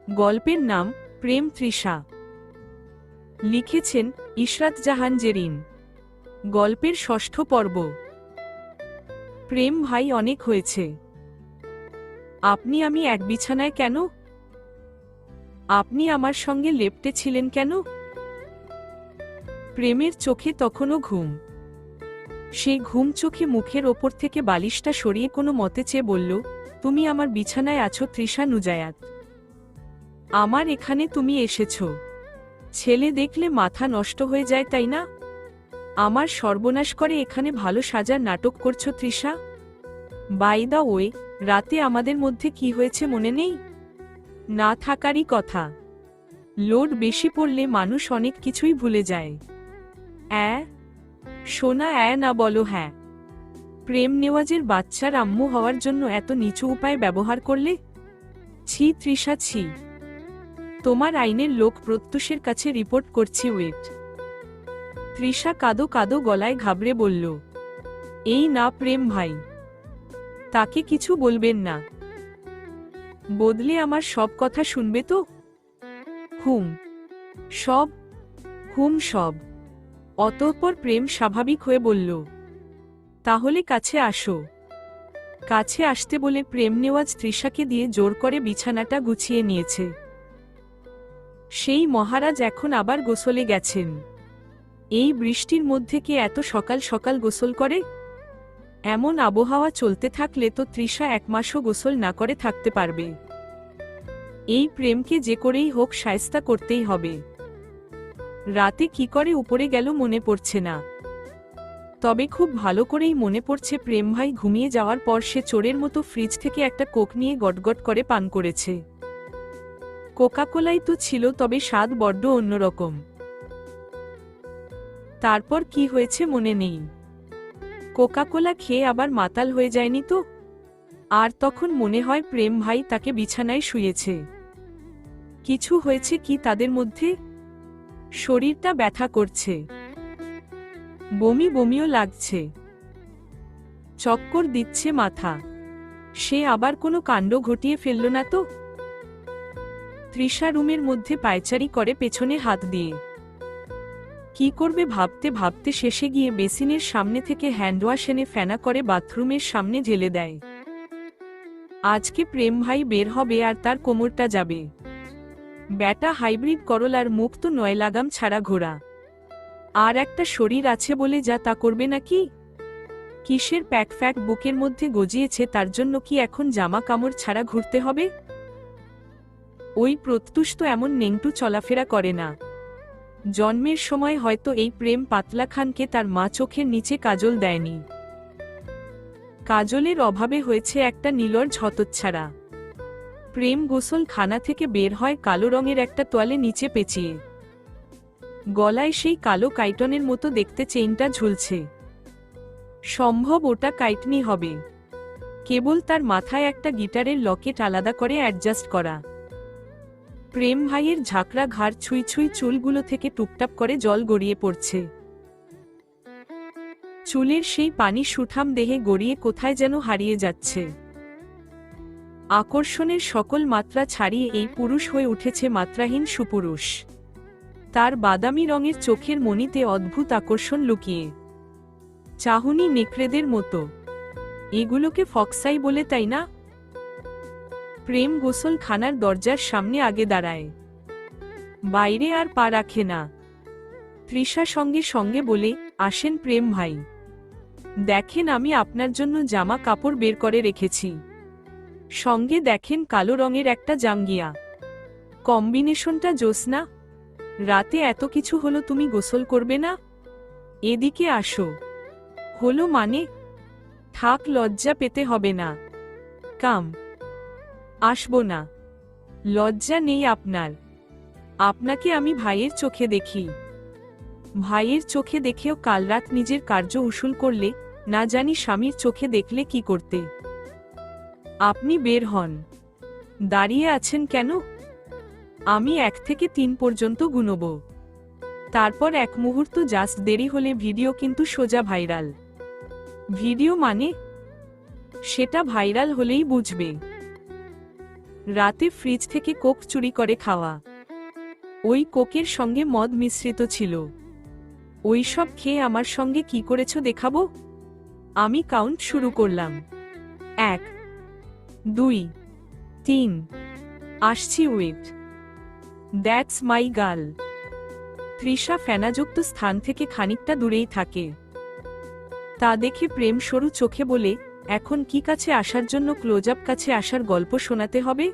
গল্পের নাম প্রেম তৃষা। লিখেছেন ইশরাত জাহান জেরিন। গল্পের ষষ্ঠ পর্ব। প্রেম ভাই, অনেক হয়েছে। আপনি আমি এক বিছানায় কেন? আপনি আমার সঙ্গে লেপ্টে ছিলেন কেন? প্রেমের চোখে তখনও ঘুম। সেই ঘুম চোখে মুখের ওপর থেকে বালিশটা সরিয়ে কোনো মতে চেয়ে বলল, তুমি আমার বিছানায় আছো তৃষা নুজায়াত। আমার এখানে তুমি এসেছ। ছেলে দেখলে মাথা নষ্ট হয়ে যায়, তাই না? আমার সর্বনাশ করে এখানে ভালো সাজার নাটক করছো তৃষা। বাই দা ওয়ে, রাতে আমাদের মধ্যে কি হয়েছে মনে নেই? না থাকারই কথা। লোড বেশি পড়লে মানুষ অনেক কিছুই ভুলে যায়। সোনা, না বলো হ্যাঁ। প্রেম নেওয়াজের বাচ্চার আম্মু হওয়ার জন্য এত নিচু উপায় ব্যবহার করলে? ছি তৃষা, ছি। তোমার আইনের লোক প্রত্যুষের কাছে রিপোর্ট করছি, ওয়েট। তৃষা কাঁদো কাঁদো গলায় ঘাবড়ে বলল, এই না প্রেম ভাই, তাকে কিছু বলবেন না। বদলে আমার সব কথা শুনবে তো? হুম সব। সব। অতঃপর প্রেম স্বাভাবিক হয়ে বলল, তাহলে কাছে আসো। কাছে আসতে বলে প্রেম নেওয়াজ তৃষাকে দিয়ে জোর করে বিছানাটা গুছিয়ে নিয়েছে। সেই মহারাজ এখন আবার গোসলে গেছেন। এই বৃষ্টির মধ্যে কে এত সকাল সকাল গোসল করে? এমন আবহাওয়া চলতে থাকলে তো তৃষা এক মাসও গোসল না করে থাকতে পারবে। এই প্রেমকে যে করেই হোক শায়েস্তা করতেই হবে। রাতে কি করে উপরে গেল মনে পড়ছে না, তবে খুব ভালো করেই মনে পড়ছে প্রেম ভাই ঘুমিয়ে যাওয়ার পর সে চোরের মতো ফ্রিজ থেকে একটা কোক নিয়ে গটগট করে পান করেছে। কোকাকোলাই তো ছিল, তবে স্বাদ বড্ড অন্যরকম। তারপর কি হয়েছে মনে নেই। কোকাকোলা খেয়ে আবার মাতাল হয়ে যায়নি তো? আর তখন মনে হয় প্রেম ভাই তাকে বিছানায় শুয়েছে। কিছু হয়েছে কি তাদের মধ্যে? শরীরটা ব্যথা করছে, বমি বমিও লাগছে, চক্কর দিচ্ছে মাথা। সে আবার কোনো কাণ্ড ঘটিয়ে ফেলল না তো? তৃষা রুমের মধ্যে পায়চারি করে পেছনে হাত দিয়ে। কি করবে ভাবতে ভাবতে শেষে গিয়ে বেসিনের সামনে থেকে হ্যান্ডওয়াশ এনে ফেনা করে বাথরুমের সামনে ঢেলে দেয়। আজকে প্রেম ভাই বের হবে আর তার কোমরটা যাবে। ব্যাটা হাইব্রিড করলার মুখ তো নয় লাগাম ছাড়া ঘোড়া। আর একটা শরীর আছে বলে যা তা করবে নাকি? কিসের প্যাক ফ্যাক বুকের মধ্যে গজিয়েছে তার জন্য কি এখন জামা কামড় ছাড়া ঘুরতে হবে? ওই প্রত্যুষ তো এমন নেংটু চলাফেরা করে না। জন্মের সময় হয়তো এই প্রেম পাতলা খানকে তার মা চোখের নিচে কাজল দেয়নি। কাজলের অভাবে হয়েছে একটা নীলর হতচ্ছাড়া। প্রেম গোসল খানা থেকে বের হয় কালো রঙের একটা তোয়ালে নিচে পেঁচিয়ে। গলায় সেই কালো কাইটনের মতো দেখতে চেইনটা ঝুলছে। সম্ভব ওটা কাইটনি হবে। কেবল তার মাথায় একটা গিটারের লকেট আলাদা করে অ্যাডজাস্ট করা। প্রেম ভাইয়ের ঝাঁকড়া ঘাড় ছুঁই ছুঁই চুলগুলো থেকে টুপটাপ করে জল গড়িয়ে পড়ছে। চুলের সেই পানি সুঠাম দেহে গড়িয়ে কোথায় যেন হারিয়ে যাচ্ছে। আকর্ষণের সকল মাত্রা ছাড়িয়ে এই পুরুষ হয়ে উঠেছে মাত্রাহীন সুপুরুষ। তার বাদামি রঙের চোখের মণিতে অদ্ভুত আকর্ষণ লুকিয়ে। চাহনি নেকড়েদের মতো। এগুলোকে ফক্সাই বলে, তাই না? প্রেম গোসল খানার দরজার সামনে আগে দাঁড়ায়। বাইরে আর পা রাখে না। তৃষা সঙ্গে সঙ্গে বলে, আসেন প্রেম ভাই, দেখেন আমি আপনার জন্য জামা কাপড় বের করে রেখেছি। সঙ্গে দেখেন কালো রঙের একটা জাঙ্গিয়া। কম্বিনেশনটা জোসনা। রাতে এত কিছু হলো, তুমি গোসল করবে না? এদিকে আসো। হলো মানে? থাক, লজ্জা পেতে হবে না। কাম। আসবো না। লজ্জা নেই আপনার? আপনাকে আমি ভাইয়ের চোখে দেখি। ভাইয়ের চোখে দেখেও কাল রাত নিজের কার্য উসুল করলে, না জানি স্বামীর চোখে দেখলে কি করতে। আপনি বের হন। দাঁড়িয়ে আছেন কেন? আমি 1 থেকে 3 পর্যন্ত গুনব। তারপর এক মুহূর্ত জাস্ট দেরি হলে ভিডিও কিন্তু সোজা ভাইরাল। ভিডিও মানে? সেটা ভাইরাল হলেই বুঝবে। রাতে ফ্রিজ থেকে কোক চুরি করে খাওয়া। ওই কোকের সঙ্গে মদ মিশ্রিত ছিল। ওই সব খেয়ে আমার সঙ্গে কি করেছো দেখাবো? আমি কাউন্ট শুরু করলাম। 1, 2, 3, আসছি, ওয়েট, দ্যাটস মাই গার্ল। তৃষা ফেনাযুক্ত স্থান থেকে খানিকটা দূরেই থাকে। তা দেখে প্রেম সরু চোখে বলে, এখন কি কাছে আসার জন্য ক্লোজ আপ কাছে আসার গল্প শোনাতে হবে?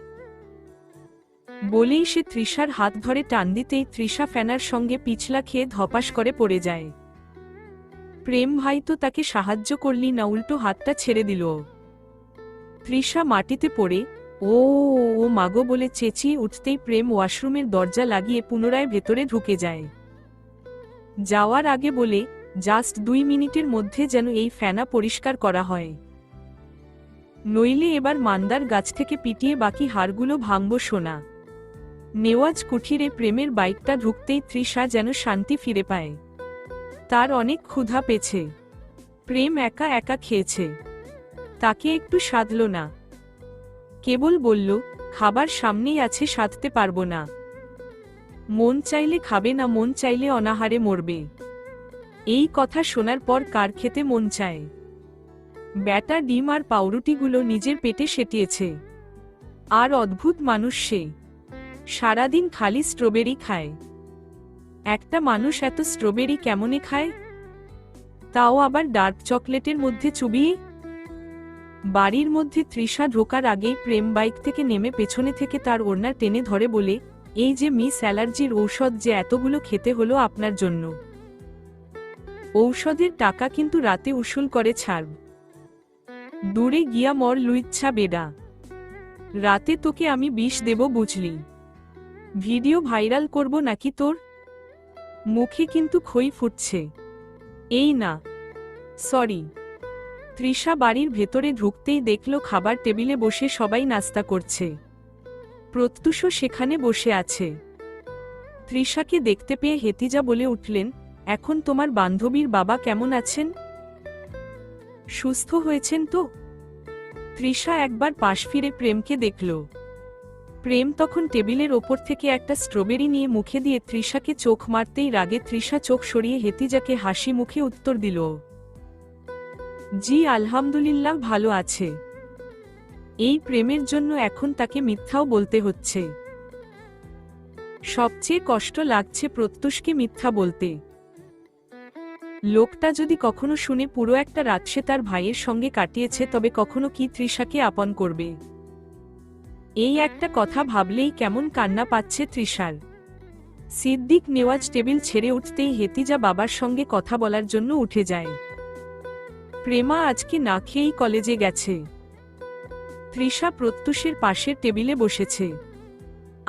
বলেই সে তৃষার হাত ধরে টান দিতেই তৃষা ফেনার সঙ্গে পিছলা খেয়ে ধপাস করে পড়ে যায়। প্রেম ভাই তো তাকে সাহায্য করলি না, উল্টো হাতটা ছেড়ে দিল। তৃষা মাটিতে পড়ে ও ও মাগো বলে চেঁচিয়ে উঠতেই প্রেম ওয়াশরুমের দরজা লাগিয়ে পুনরায় ভেতরে ঢুকে যায়। যাওয়ার আগে বলে, জাস্ট 2 মিনিটের মধ্যে যেন এই ফেনা পরিষ্কার করা হয়, নইলে এবার মান্দার গাছ থেকে পিটিয়ে বাকি হাড়গুলো ভাঙব সোনা। নেওয়াজ কুঠিরে প্রেমের বাইকটা ঢুকতেই তৃষা যেন শান্তি ফিরে পায়। তার অনেক ক্ষুধা পেয়েছে। প্রেম একা একা খেয়েছে, তাকে একটু সাধল না। কেবল বলল, খাবার সামনেই আছে, সাধতে পারবো না। মন চাইলে খাবে না, মন চাইলে অনাহারে মরবে। এই কথা শোনার পর কার খেতে মন চায়? ব্যাটা ডিম আর পাউরুটিগুলো নিজের পেটে সেটিয়েছে। আর অদ্ভুত মানুষ সে, সারাদিন খালি স্ট্রবেরি খায়। একটা মানুষ এত স্ট্রবেরি কেমনে খায়? তাও আবার ডার্ক চকলেটের মধ্যে চুবিয়ে। বাড়ির মধ্যে তৃষা ঢোকার আগেই প্রেম বাইক থেকে নেমে পেছনে থেকে তার ওড়না টেনে ধরে বলে, এই যে মিস অ্যালার্জির ঔষধ যে এতগুলো খেতে হলো আপনার জন্য। ঔষধের টাকা কিন্তু রাতে উসুল করে ছাড়ব। দূরে গিয়া মর লুইচ্ছা বেডা, রাতে তোকে আমি বিষ দেব বুঝলি। ভিডিও ভাইরাল করব নাকি তোর? মুখে কিন্তু খই ফুটছে। এই না, সরি। তৃষা বাড়ির ভেতরে ঢুকতেই দেখল খাবার টেবিলে বসে সবাই নাস্তা করছে। প্রত্যুষও সেখানে বসে আছে। তৃষাকে দেখতে পেয়ে হেতিজা বলে উঠলেন, এখন তোমার বান্ধবীর বাবা কেমন আছেন? সুস্থ হয়েছেন তো? তৃষা একবার পাশ ফিরে প্রেমকে দেখল। প্রেম তখন টেবিলের ওপর থেকে একটা স্ট্রবেরি নিয়ে মুখে দিয়ে তৃষাকে চোখ মারতেই রাগে তৃষা চোখ সরিয়ে হেতিজাকে হাসি মুখে উত্তর দিল, জি আলহামদুলিল্লাহ ভালো আছে। এই প্রেমের জন্য এখন তাকে মিথ্যাও বলতে হচ্ছে। সবচেয়ে কষ্ট লাগছে প্রত্যুষকে মিথ্যা বলতে। লোকটা যদি কখনো শুনে পুরো একটা রাত সে তার ভাইয়ের সঙ্গে কাটিয়েছে, তবে কখনো কি তৃষাকে আপন করবে? এই একটা কথা ভাবলেই কেমন কান্না পাচ্ছে তৃষার। সিদ্দিক নেওয়াজ টেবিল ছেড়ে উঠতেই হেতিজা বাবার সঙ্গে কথা বলার জন্য উঠে যায়। প্রেমা আজকে না খেয়েই কলেজে গেছে। তৃষা প্রত্যুষের পাশের টেবিলে বসেছে,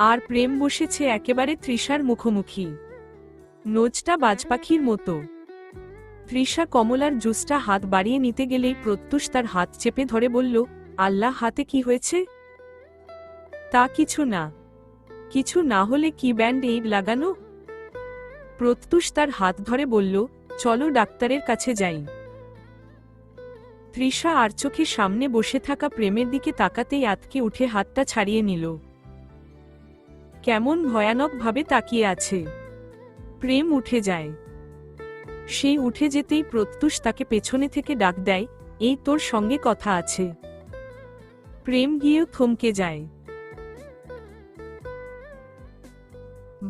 আর প্রেম বসেছে একেবারে তৃষার মুখোমুখি, নোজটা বাজপাখির মতো। তৃষা কমলার জুসটা হাত বাড়িয়ে নিতে গেলেই প্রত্যুষ তার হাত চেপে ধরে বলল, আল্লাহ, হাতে কি হয়েছে? তা কিছু না। কিছু না হলে কি ব্যান্ড এইড লাগানো? প্রত্যুষ তার হাত ধরে বলল, চলো ডাক্তারের কাছে যাই। তৃষা আর চোখের সামনে বসে থাকা প্রেমের দিকে তাকাতেই আতকে উঠে হাতটা ছাড়িয়ে নিল। কেমন ভয়ানকভাবে তাকিয়ে আছে। প্রেম উঠে যায়। সেই উঠে যেতেই প্রত্যুষ তাকে পেছনে থেকে ডাক দেয়, এই তোর সঙ্গে কথা আছে। প্রেম গিয়েও থমকে যায়।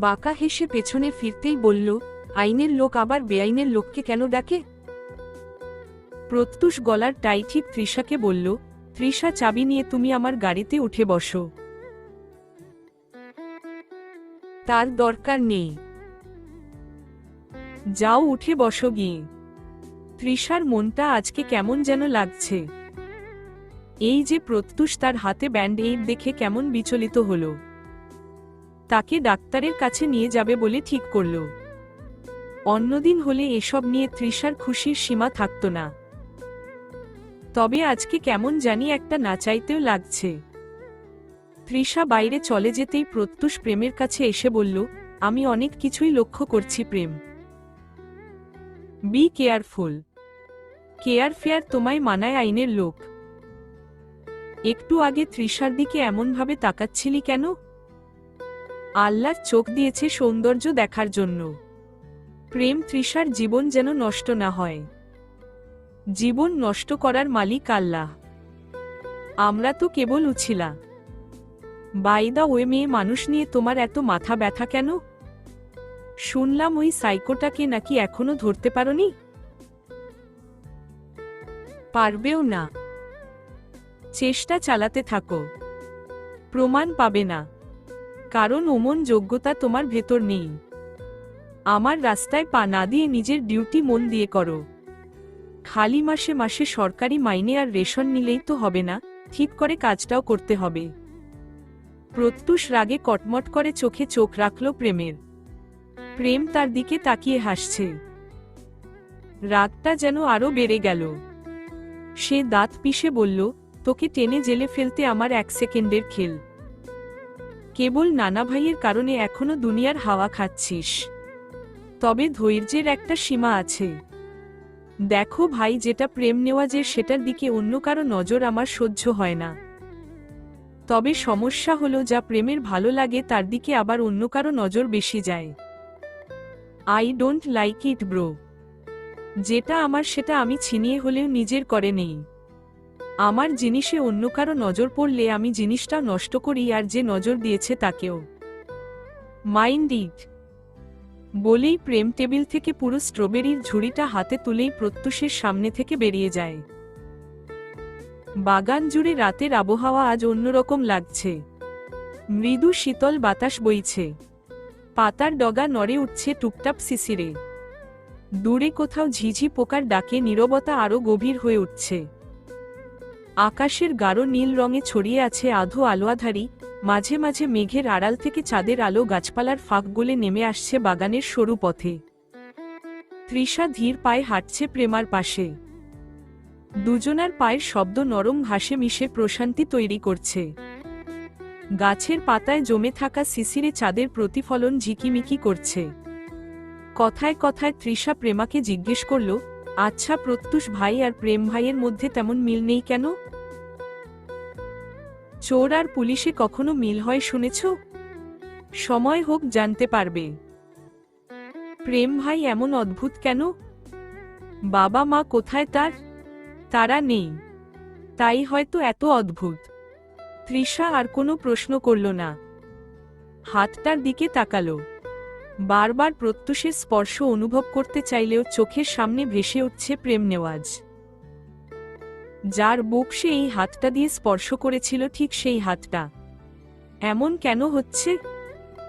বাঁকা হেসে পেছনে ফিরতেই বলল, আইনের লোক আবার বেআইনের লোককে কেন ডাকে? প্রত্যুষ গলার টাই ঠিক তৃষাকে বলল, তৃষা, চাবি নিয়ে তুমি আমার গাড়িতে উঠে বসো। তার দরকার নেই, যাও উঠে বসো গিয়ে। তৃষার মনটা আজকে কেমন যেন লাগছে। এই যে প্রত্যুষ তার হাতে ব্যান্ড এইড দেখে কেমন বিচলিত হল। তাকে ডাক্তারের কাছে নিয়ে যাবে বলে ঠিক করল। অন্যদিন হলে এসব নিয়ে তৃষার খুশির সীমা থাকত না। তবে আজকে কেমন জানি একটা না চাইতেও লাগছে। তৃষা বাইরে চলে যেতেই প্রত্যুষ প্রেমের কাছে এসে বলল, আমি অনেক কিছুই লক্ষ্য করছি প্রেম। Be careful. কেয়ার ফেয়ার তোমায় মানায় আইনের লোক। একটু আগে তৃষার দিকে এমনভাবে তাকাচ্ছিলি কেন? আল্লাহ চোখ দিয়েছে সৌন্দর্য দেখার জন্য। প্রেম তৃষার জীবন যেন নষ্ট না হয়। জীবন নষ্ট করার মালিক আল্লাহ। আমরা তো কেবল উছিলা। বাইদা ওই মেয়ে মানুষ নিয়ে তোমার এত মাথা ব্যথা কেন? শুনলাম ওই সাইকোটাকে নাকি এখনো ধরতে পারোনি। পারবেও না। চেষ্টা চালাতে থাকো, প্রমাণ পাবে না, কারণ ওমন যোগ্যতা তোমার ভেতর নেই। আমার রাস্তায় পা না দিয়ে নিজের ডিউটি মন দিয়ে করো। খালি মাসে মাসে সরকারি মাইনে আর রেশন নিলেই তো হবে না, ঠিক করে কাজটাও করতে হবে। প্রত্যুষ রাগে কটমট করে চোখে চোখ রাখল প্রেমের। প্রেম তার দিকে তাকিয়ে হাসছে। রাগটা যেন আরো বেড়ে গেল। সে দাঁত পিষে বলল, তোকে টেনে জেলে ফেলতে আমার 1 সেকেন্ডের খেল। কেবল নানা ভাইয়ের কারণে এখনো দুনিয়ার হাওয়া খাচ্ছিস। তবে ধৈর্যের একটা সীমা আছে। দেখো ভাই, যেটা প্রেম নেওয়াজের সেটার দিকে অন্য কারো নজর আমার সহ্য হয় না। তবে সমস্যা হলো, যা প্রেমের ভালো লাগে তার দিকে আবার অন্য কারো নজর বেশি যায়। I don't like it bro. যেটা আমার সেটা আমি ছিনিয়ে হলেও নিজের করে নেই। আমার জিনিসে অন্য কারো নজর পড়লে আমি জিনিসটা নষ্ট করি, আর যে নজর দিয়েছে তাকেও। Mind it. বলেই প্রেম টেবিল থেকে পুরো স্ট্রবেরির ঝুড়িটা হাতে তুলেই প্রত্যুষের সামনে থেকে বেরিয়ে যায়। বাগান জুড়ে রাতের আবহাওয়া আজ অন্যরকম লাগছে। মৃদু শীতল বাতাস বইছে। পাতার ডগা নড়ে উঠছে টুকটাপ শিশিরে। দূরে কোথাও ঝিঝি পোকার ডাকে নীরবতা আরো গভীর হয়ে উঠছে। আকাশের গাঢ় নীল রঙে ছড়িয়ে আছে আধো আলোয়াধারী। মাঝে মাঝে মেঘের আড়াল থেকে চাঁদের আলো গাছপালার ফাঁক গলে নেমে আসছে বাগানের সরু পথে। তৃষা ধীর পায়ে হাঁটছে প্রেমার পাশে। দুজনার পায়ের শব্দ নরম ঘাসে মিশে প্রশান্তি তৈরি করছে। গাছের পাতায় জমে থাকা শিশিরে চাঁদের প্রতিফলন ঝিকিমিকি করছে। কথায় কথায় তৃষা প্রেমাকে জিজ্ঞেস করল, আচ্ছা প্রত্যুষ ভাই আর প্রেম ভাইয়ের মধ্যে তেমন মিল নেই কেন? চোর আর পুলিশে কখনো মিল হয় শুনেছ? সময় হোক জানতে পারবে। প্রেম ভাই এমন অদ্ভুত কেন? বাবা মা কোথায় তার? তারা নেই, তাই হয়তো এত অদ্ভুত। তৃষা আর কোনো প্রশ্ন করল না। হাতটার দিকে তাকালো। বারবার প্রত্যুষের স্পর্শ অনুভব করতে চাইলেও চোখের সামনে ভেসে উঠছে প্রেম নেওয়াজ। যার বুক সে এই হাতটা দিয়ে স্পর্শ করেছিল, ঠিক সেই হাতটা। এমন কেন হচ্ছে?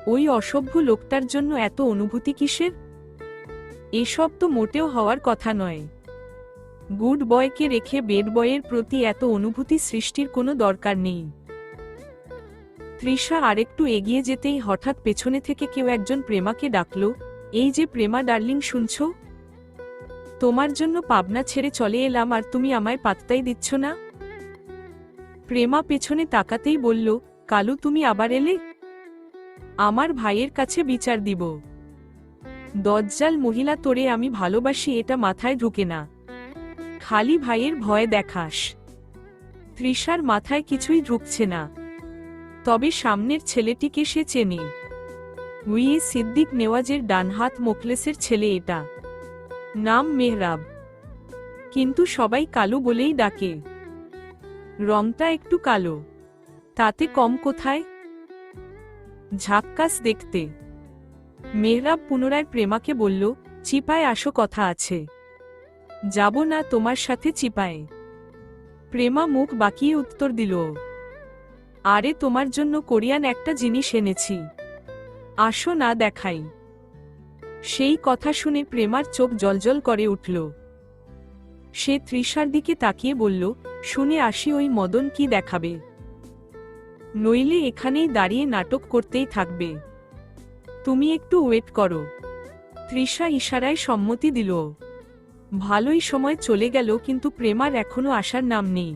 ওই অসভ্য লোকটার জন্য এত অনুভূতি কিসের? এসব তো মোটেও হওয়ার কথা নয়। গুড বয়কে রেখে বেড বয়ের প্রতি এত অনুভূতি সৃষ্টির কোনো দরকার নেই। তৃষা আরেকটু এগিয়ে যেতেই হঠাৎ পেছনে থেকে কেউ একজন প্রেমাকে ডাকল, এই যে প্রেমা ডার্লিং, শুনছ? তোমার জন্য পাবনা ছেড়ে চলে এলাম, আর তুমি আমায় পাত্তাই দিচ্ছ না। প্রেমা পেছনে তাকাতেই বলল, কালু তুমি আবার এলে? আমার ভাইয়ের কাছে বিচার দিব। দজ্জাল মহিলা, তোরে আমি ভালোবাসি এটা মাথায় ঢুকে না। খালি ভাইয়ের ভয় দেখাস। তৃষার মাথায় কিছুই ঢুকছে না। তবে সামনের ছেলেটিকে সে চেনে। উইয়ে সিদ্দিক নেওয়াজের ডানহাত মোখলেসের ছেলে এটা। নাম মেহরাব। কিন্তু সবাই কালো বলেই ডাকে। রংটা একটু কালো, তাতে কম কোথায়? ঝাক্কাস দেখতে। মেহরাব পুনরায় প্রেমাকে বলল, চিপায় আসো, কথা আছে। যাব না তোমার সাথে চিপায়। প্রেমা মুখ বাঁকিয়ে উত্তর দিল, আরে তোমার জন্য কোরিয়ান একটা জিনিস এনেছি, আসো না দেখাই। সেই কথা শুনে প্রেমার চোখ জ্বলজ্বল করে উঠল। সে তৃষার দিকে তাকিয়ে বলল, শুনে আসি ওই মদন কি দেখাবে, নইলে এখানেই দাঁড়িয়ে নাটক করতেই থাকবে। তুমি একটু ওয়েট করো। তৃষা ইশারায় সম্মতি দিল। ভালোই সময় চলে গেল, কিন্তু প্রেমার এখনো আসার নাম নেই।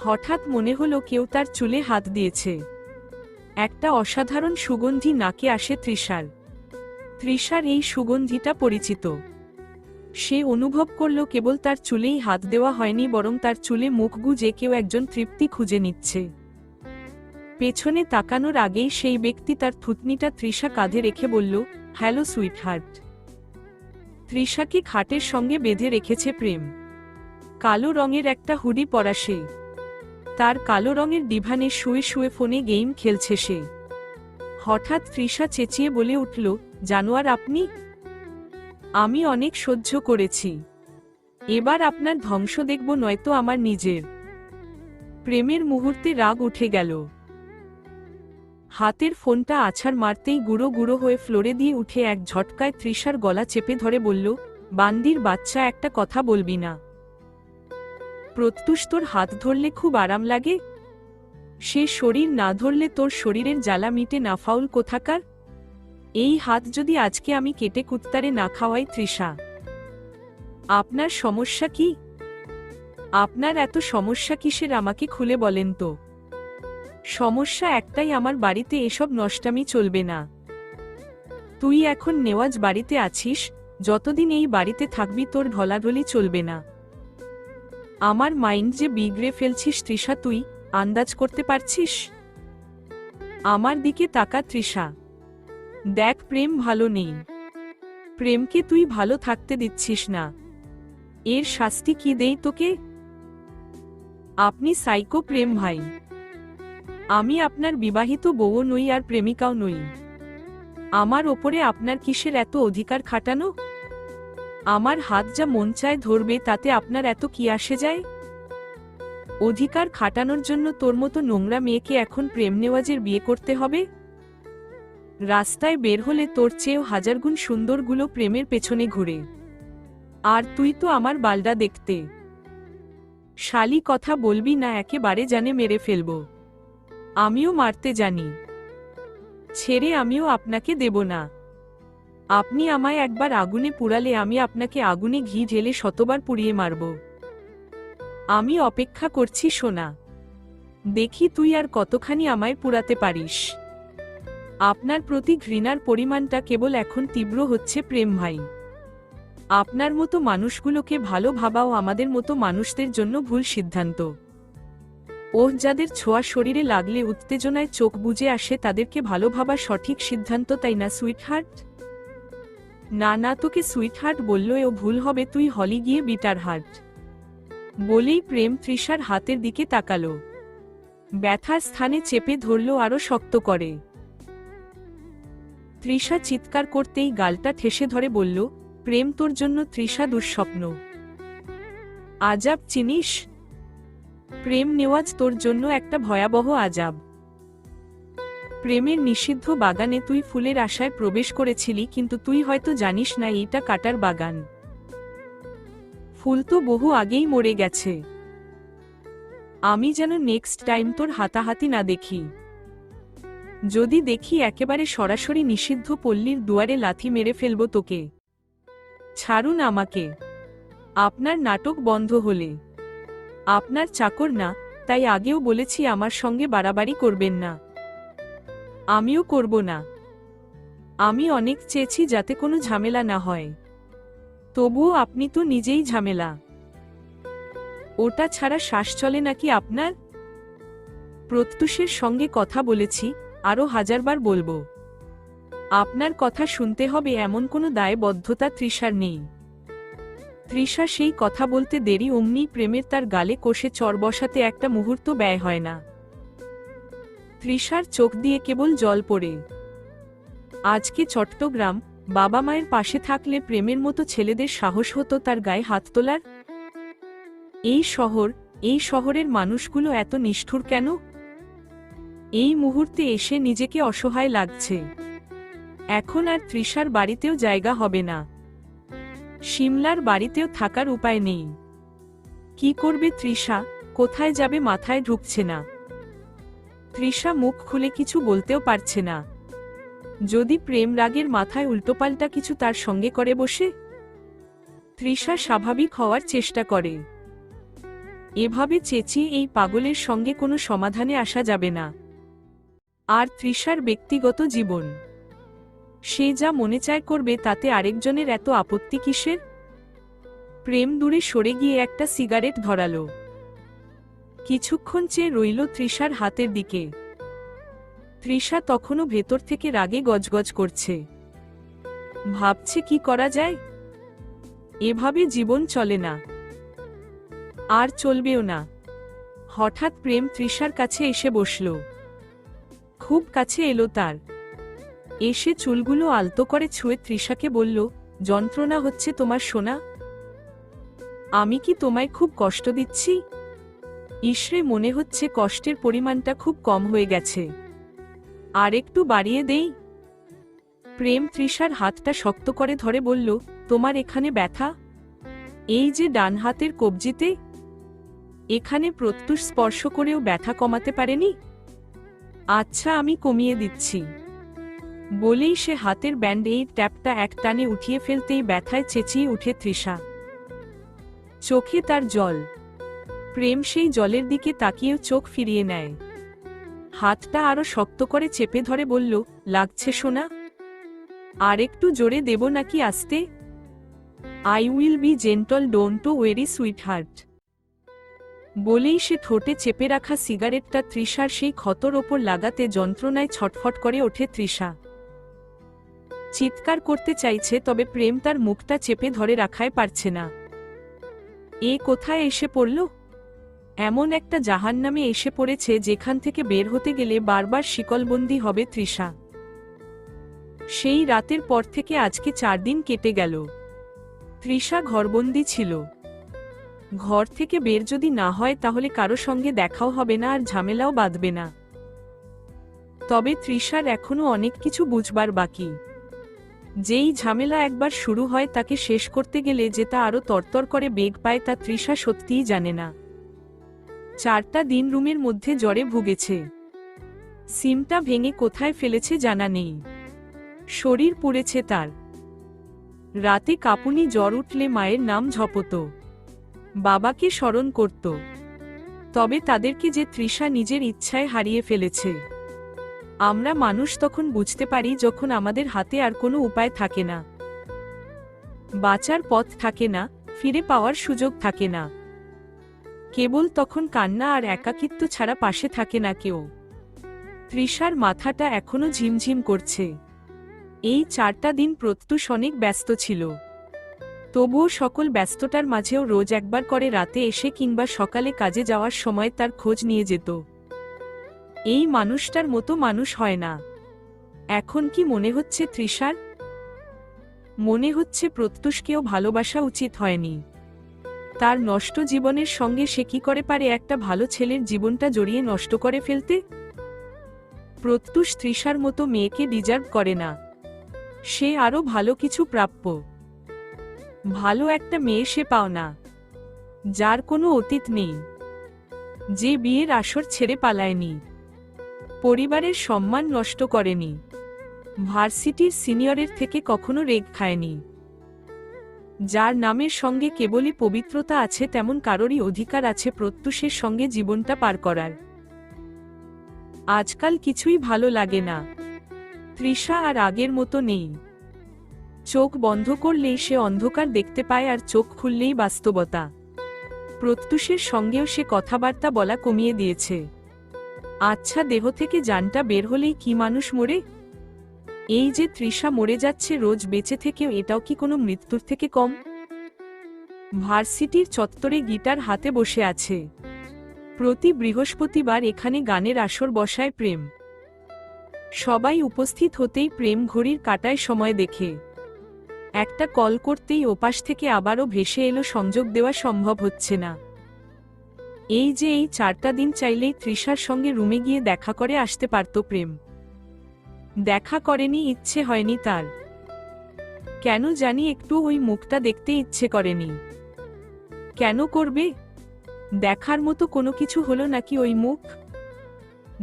হঠাৎ মনে হলো কেউ তার চুলে হাত দিয়েছে। একটা অসাধারণ সুগন্ধি নাকে আসে তৃষার। তৃষার এই সুগন্ধিটা পরিচিত। সে অনুভব করল কেবল তার চুলেই হাত দেওয়া হয়নি, বরং তার চুলে মুখ গুজে কেউ একজন তৃপ্তি খুঁজে নিচ্ছে। পেছনে তাকানোর আগেই সেই ব্যক্তি তার থুতনিটা তৃষা কাঁধে রেখে বলল, হ্যালো সুইটহার্ট। তৃষাকে খাটের সঙ্গে বেঁধে রেখেছে প্রেম। কালো রঙের একটা হুডি পরা সে। তার কালো রঙের ডিভানে শুয়ে শুয়ে ফোনে গেম খেলছে সে। হঠাৎ তৃষা চেঁচিয়ে বলে উঠল, জানোয়ার আপনি? আমি অনেক সহ্য করেছি, এবার আপনার ধ্বংস দেখব, নয়তো আমার নিজের। প্রেমের মুহূর্তে রাগ উঠে গেল। হাতের ফোনটা আছাড় মারতেই গুঁড়ো গুঁড়ো হয়ে ফ্লোরে দিয়ে উঠে এক ঝটকায় তৃষার গলা চেপে ধরে বলল, বান্দির বাচ্চা, একটা কথা বলবি না? প্রত্যুষ তোর হাত ধরলে খুব আরাম লাগে? সে শরীর না ধরলে তোর শরীরের জ্বালা মিটে না, ফাউল কোথাকার? এই হাত যদি আজকে আমি কেটে কুত্তারে না খাওয়াই? তৃষা, আপনার সমস্যা কি? আপনার এত সমস্যা কিসের আমাকে খুলে বলেন তো। সমস্যা একটাই, আমার বাড়িতে এসব নষ্টামি চলবে না। তুই এখন নেওয়াজ বাড়িতে আছিস, যতদিন এই বাড়িতে থাকবি তোর ঢলাঢলি চলবে না। আমার মাইন্ড যে বিগড়ে ফেলছিস তৃষা, তুই আন্দাজ করতে পারছিস? আমার দিকে তাকা তৃষা, দেখ প্রেম ভালো নেই। প্রেমকে তুই ভালো থাকতে দিচ্ছিস না। এর শাস্তি কি দেই তোকে? আপনি সাইকো প্রেম ভাই। আমি আপনার বিবাহিত বউও নই আর প্রেমিকাও নই। আমার ওপরে আপনার কিসের এত অধিকার খাটানো? আমার হাত যা মন চায় ধরবে, তাতে আপনার এত কি আসে যায়? অধিকার খাটানোর জন্য তোর মতো নোংরা মেয়েকে এখন প্রেম নেওয়াজের বিয়ে করতে হবে? রাস্তায় বের হলে তোর চেয়েও হাজারগুণ সুন্দরগুলো প্রেমের পেছনে ঘুরে। আর তুই তো আমার বালডা দেখতে। শালি কথা বলবি না, একেবারে জানে মেরে ফেলব। আমিও মারতে জানি। ছেড়ে আমিও আপনাকে দেব না। আপনি আমায় একবার আগুনে পুড়ালে আমি আপনাকে আগুনে ঘি ঢেলে শতবার পুড়িয়ে মারব। আমি অপেক্ষা করছি সোনা, দেখি তুই আর কতখানি আমায় পুড়াতে পারিস। আপনার প্রতি ঘৃণার পরিমাণটা কেবল এখন তীব্র হচ্ছে প্রেম ভাই। আপনার মতো মানুষগুলোকে ভালো ভাবাও আমাদের মতো মানুষদের জন্য ভুল সিদ্ধান্ত। ওহ, যাদের ছোঁয়া শরীরে লাগলে উত্তেজনায় চোখ বুজে আসে, তাদেরকে ভালো ভাবা সঠিক সিদ্ধান্ত, তাই না সুইটহার্ট? না না, তোকে সুইটহার্ট বললো ও ভুল হবে, তুই হলি গিয়ে বিটার হার্ট। বলেই প্রেম তৃষার হাতের দিকে তাকালো। ব্যথার স্থানে চেপে ধরল আরো শক্ত করে। তৃষা চিৎকার করতেই গালটা ঠেসে ধরে বলল, প্রেম তোর জন্য তৃষা দুঃস্বপ্ন। আজাব চিনিস? প্রেম নেওয়াজ তোর জন্য একটা ভয়াবহ আজাব। প্রেমের নিষিদ্ধ বাগানে তুই ফুলের আশায় প্রবেশ করেছিলি, কিন্তু তুই হয়তো জানিস না এইটা কাটার বাগান। ফুল তো বহু আগেই মরে গেছে। আমি যেন নেক্সট টাইম তোর হাতাহাতি না দেখি। যদি দেখি একেবারে সরাসরি নিষিদ্ধ পল্লীর দুয়ারে লাথি মেরে ফেলব তোকে। ছাড়ুন আমাকে। আপনার নাটক বন্ধ হলে। আপনার চাকর না, তাই আগেও বলেছি আমার সঙ্গে বাড়াবাড়ি করবেন না। আমিও করব না। আমি অনেক চেয়েছি যাতে কোনো ঝামেলা না হয়, তবুও আপনি তো নিজেই ঝামেলা। ওটা ছাড়া শ্বাস চলে নাকি আপনার? প্রত্যুষের সঙ্গে কথা বলেছি, আরও হাজারবার বলবো। আপনার কথা শুনতে হবে এমন কোনো দায়বদ্ধতা তৃষার নেই। তৃষা সেই কথা বলতে দেরি অমনি প্রেমের তার গালে কষে চর বসাতে একটা মুহূর্ত ব্যয় হয় না। তৃষার চোখ দিয়ে কেবল জল পড়ে। আজকে চট্টগ্রাম, বাবা মায়ের পাশে থাকলে প্রেমের মতো ছেলেদের সাহস হতো তার গায়ে হাত তোলার? এই শহরের মানুষগুলো এত নিষ্ঠুর কেন? এই মুহূর্তে এসে নিজেকে অসহায় লাগছে। এখন আর তৃষার বাড়িতেও জায়গা হবে না। শিমলার বাড়িতেও থাকার উপায় নেই। কি করবে তৃষা, কোথায় যাবে মাথায় ঢুকছে না। তৃষা মুখ খুলে কিছু বলতেও পারছে না। যদি প্রেম রাগের মাথায় উল্টোপাল্টা কিছু তার সঙ্গে করে বসে? তৃষা স্বাভাবিক হওয়ার চেষ্টা করে। এভাবে চেঁচিয়ে এই পাগলের সঙ্গে কোনো সমাধানে আসা যাবে না। আর তৃষার ব্যক্তিগত জীবন, সে যা মনে চায় করবে, তাতে আরেকজনের এত আপত্তি কিসের? প্রেম দূরে সরে গিয়ে একটা সিগারেট ধরালো। কিছুক্ষণ চেয়ে রইল তৃষার হাতের দিকে। তৃষা তখনও ভেতর থেকে রাগে গজগজ করছে। ভাবছে কি করা যায়। এভাবে জীবন চলে না, আর চলবেও না। হঠাৎ প্রেম তৃষার কাছে এসে বসল। খুব কাছে এলো তার। এসে চুলগুলো আলতো করে ছুঁয়ে তৃষাকে বলল, যন্ত্রণা হচ্ছে তোমার সোনা? আমি কি তোমায় খুব কষ্ট দিচ্ছি? ইসরে, মনে হচ্ছে কষ্টের পরিমাণটা খুব কম হয়ে গেছে। আর একটু বাড়িয়ে দেই? প্রেম তৃষার হাতটা শক্ত করে ধরে বলল, তোমার এখানে ব্যথা? এই যে ডান হাতের কবজিতে? এখানে প্রত্যুষ স্পর্শ করেও ব্যথা কমাতে পারেনি? আচ্ছা, আমি কমিয়ে দিচ্ছি। বলেই সে হাতের ব্যান্ড-এইড ট্যাপটা এক টানে উঠিয়ে ফেলতেই ব্যথায় চেঁচিয়ে উঠে তৃষা। চোখে তার জল। প্রেম সেই জলের দিকে তাকিয়েও চোখ ফিরিয়ে নেয়। হাতটা আরো শক্ত করে চেপে ধরে বলল, লাগছে সোনা? আর একটু জোরে দেব নাকি আস্তে? I will be gentle, don't ওয়েরি sweetheart. বলেই সে ঠোঁটে চেপে রাখা সিগারেটটা তৃষার সেই ক্ষতর ওপর লাগাতে যন্ত্রণায় ছটফট করে ওঠে তৃষা। চিৎকার করতে চাইছে, তবে প্রেম তার মুখটা চেপে ধরে রাখায় পারছে না। এ কোথায় এসে পড়ল? এমন একটা জাহান্নামে এসে পড়েছে যেখান থেকে বের হতে গেলে বারবার শিকলবন্দি হবে তৃষা। সেই রাতের পর থেকে আজকে 4 দিন কেটে গেল। তৃষা ঘরবন্দি ছিল। ঘর থেকে বের যদি না হয় তাহলে কারো সঙ্গে দেখাও হবে না, আর ঝামেলাও বাঁধবে না। তবে তৃষার এখনো অনেক কিছু বুঝবার বাকি। যেই ঝামেলা একবার শুরু হয় তাকে শেষ করতে গেলে যে তা আরো তরতর করে বেগ পায় তা তৃষা সত্যিই জানে না। 4টা দিন রুমের মধ্যে জ্বরে ভুগেছে। সিমটা ভেঙে কোথায় ফেলেছে জানা নেই। শরীর পুড়েছে তার। রাতে কাঁপুনি জ্বর উঠলে মায়ের নাম ঝপত, বাবাকে স্মরণ করত। তবে তাদেরকে যে তৃষা নিজের ইচ্ছায় হারিয়ে ফেলেছে। আমরা মানুষ তখন বুঝতে পারি যখন আমাদের হাতে আর কোনো উপায় থাকে না, বাঁচার পথ থাকে না, ফিরে পাওয়ার সুযোগ থাকে না। কেবল তখন কান্না আর একাকিত্ব ছাড়া পাশে থাকে না কেউ। তৃষার মাথাটা এখনো ঝিমঝিম করছে। এই 4টা দিন প্রত্যুষ অনেক ব্যস্ত ছিল। তবুও সকল ব্যস্ততার মাঝেও রোজ একবার করে রাতে এসে কিংবা সকালে কাজে যাওয়ার সময় তার খোঁজ নিয়ে যেত। এই মানুষটার মতো মানুষ হয় না। এখন কি মনে হচ্ছে তৃষার? মনে হচ্ছে প্রত্যুষকেও ভালোবাসা উচিত হয়নি। তার নষ্ট জীবনের সঙ্গে সে কি করে পারে একটা ভালো ছেলের জীবনটা জড়িয়ে নষ্ট করে ফেলতে? প্রত্যুষ তৃষার মতো মেয়েকে ডিজার্ভ করে না। সে আরো ভালো কিছু প্রাপ্য। ভালো একটা মেয়ে সে পাও না, যার কোনো অতীত নেই, যে বিয়ের আসর ছেড়ে পালায়নি, পরিবারের সম্মান নষ্ট করেনি, ভার্সিটির সিনিয়রের থেকে কখনো রেগ খায়নি, যার নামের সঙ্গে কেবলই পবিত্রতা আছে, তেমন কারোরই অধিকার আছে প্রত্যুষের সঙ্গে জীবনটা পার করার। আজকাল কিছুই ভালো লাগে না। তৃষা আর আগের মতো নেই। চোখ বন্ধ করলেই সে অন্ধকার দেখতে পায়, আর চোখ খুললেই বাস্তবতা। প্রত্যুষের সঙ্গেও সে কথাবার্তা বলা কমিয়ে দিয়েছে। আচ্ছা, দেহ থেকে জানটা বের হলেই কি মানুষ মরে? এই যে তৃষা মরে যাচ্ছে রোজ বেঁচে থেকেও, এটাও কি কোনো মৃত্যুর থেকে কম? ভার্সিটির চত্বরে গিটার হাতে বসে আছে। প্রতি বৃহস্পতিবার এখানে গানের আসর বসায় প্রেম। সবাই উপস্থিত হতেই প্রেম ঘড়ির কাঁটায় সময় দেখে। একটা কল করতেই ওপাশ থেকে আবারও ভেসে এলো, সংযোগ দেওয়া সম্ভব হচ্ছে না। এই যে এই 4টা দিন চাইলেই তৃষার সঙ্গে রুমে গিয়ে দেখা করে আসতে পারত প্রেম। দেখা করেনি, ইচ্ছে হয়নি তার। কেন জানি একটু ওই মুখটা দেখতে ইচ্ছে করেনি। কেন করবে? দেখার মতো কোনো কিছু হলো নাকি ওই মুখ?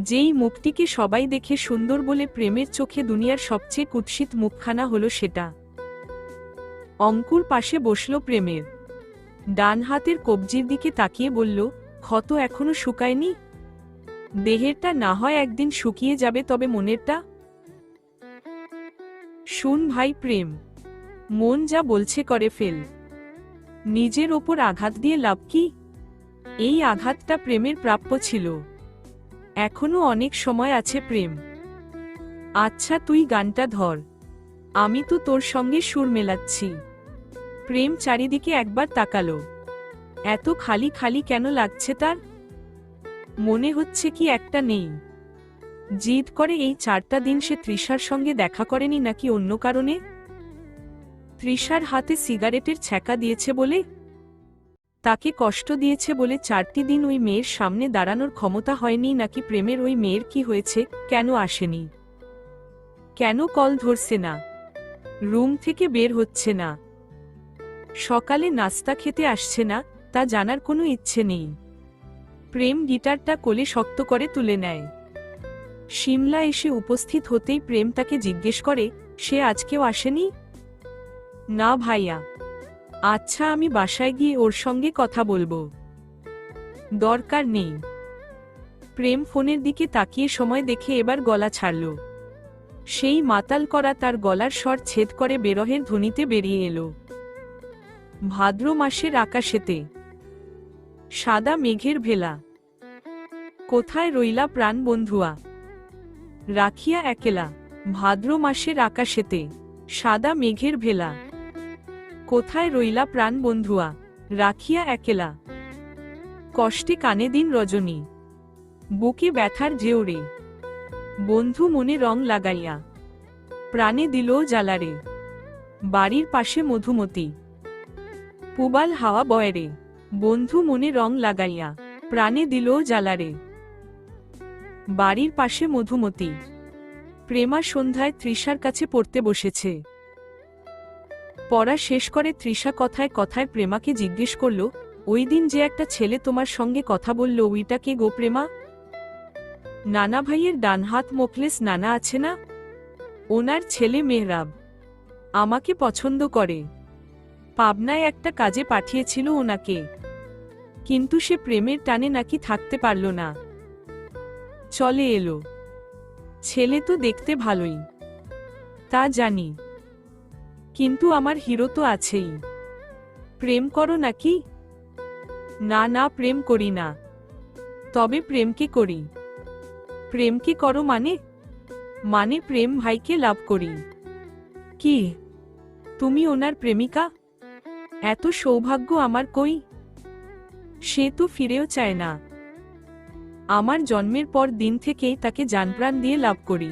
যেই মুখটিকে সবাই দেখে সুন্দর বলে প্রেমের চোখে দুনিয়ার সবচেয়ে কুৎসিত মুখখানা হলো সেটা। অঙ্কুর পাশে বসল প্রেমের। ডান হাতের কবজির দিকে তাকিয়ে বলল, ক্ষত এখনো শুকায়নি? দেহেরটা না হয় একদিন শুকিয়ে যাবে, তবে মনেরটা? শুন ভাই প্রেম, মন যা বলছে করে ফেল। নিজের ওপর আঘাত দিয়ে লাভ কি? এই আঘাতটা প্রেমের প্রাপ্য ছিল। এখনো অনেক সময় আছে প্রেম। আচ্ছা তুই গানটা ধর, আমি তো তোর সঙ্গে সুর মেলাচ্ছি। প্রেম চারিদিকে একবার তাকালো। এত খালি খালি কেন লাগছে তার? মনে হচ্ছে কি একটা নেই। জিদ করে এই 4টা দিন সে তৃষার সঙ্গে দেখা করেনি নাকি অন্য কারণে? তৃষার হাতে সিগারেটের ছ্যাঁকা দিয়েছে বলে? তাকে কষ্ট দিয়েছে বলে 4টি দিন ওই মেয়ের সামনে দাঁড়ানোর ক্ষমতা হয়নি? নাকি প্রেমের ওই মেয়ের কি হয়েছে, কেন আসেনি? কেন কল ধরছে না? রুম থেকে বের হচ্ছে না? সকালে নাস্তা খেতে আসছে না, তা জানার কোনো ইচ্ছে নেই। প্রেম গিটারটা কোলে শক্ত করে তুলে নেয়। শিমলা এসে উপস্থিত হতেই প্রেম তাকে জিজ্ঞেস করে, সে আজকেও আসেনি? না ভাইয়া। আচ্ছা আমি বাসায় গিয়ে ওর সঙ্গে কথা বলবো। দরকার নেই। প্রেম ফোনের দিকে তাকিয়ে সময় দেখে এবার গলা ছাড়ল। সেই মাতাল করা তার গলার স্বর ছেদ করে বেরহের ধ্বনিতে বেরিয়ে এলো। ভাদ্র মাসের আকাশেতে সাদা মেঘের ভেলা। কোথায় রইলা প্রাণ বন্ধুয়া, রাখিয়া একেলা। ভাদ্র মাসের আকাশেতে সাদা মেঘের ভেলা। কোথায় রইলা প্রাণ বন্ধুয়া, রাখিয়া একেলা। কষ্টে কানে দিন রজনী, বুকে ব্যথার জেওরে। বন্ধু মনে রং লাগাইয়া, প্রাণে দিল জ্বালারে। বাড়ির পাশে মধুমতি, পুবাল হাওয়া বয়রে। বন্ধু মনে রং লাগাইয়া, প্রাণে দিল জ্বালারে। বাড়ির পাশে মধুমতি। প্রেমা সন্ধ্যায় তৃষার কাছে পড়তে বসেছে। পড়া শেষ করে তৃষা কথায় কথায় প্রেমাকে জিজ্ঞেস করল, ওই দিন যে একটা ছেলে তোমার সঙ্গে কথা বলল, ওইটা কে গো প্রেমা? নানা ভাইয়ের ডান হাত মোখলেস নানা আছে না, ওনার ছেলে মেহরাব। আমাকে পছন্দ করে। পাবনায় একটা কাজে পাঠিয়েছিল ওনাকে, কিন্তু সে প্রেমের টানে নাকি থাকতে পারল না, চলে এলো। ছেলে তো দেখতে ভালোই, তা জানি, কিন্তু আমার হিরো তো আছেই। প্রেম করো নাকি? না না, প্রেম করি না। তবে প্রেমকে করি। প্রেমকে করো মানে? মানে প্রেম ভাইকে লাভ করি। কি, তুমি ওনার প্রেমিকা? এত সৌভাগ্য আমার কই? সে তো ফিরেও চায় না। আমার জন্মের পর দিন থেকেই তাকে জানপ্রাণ দিয়ে লাভ করি,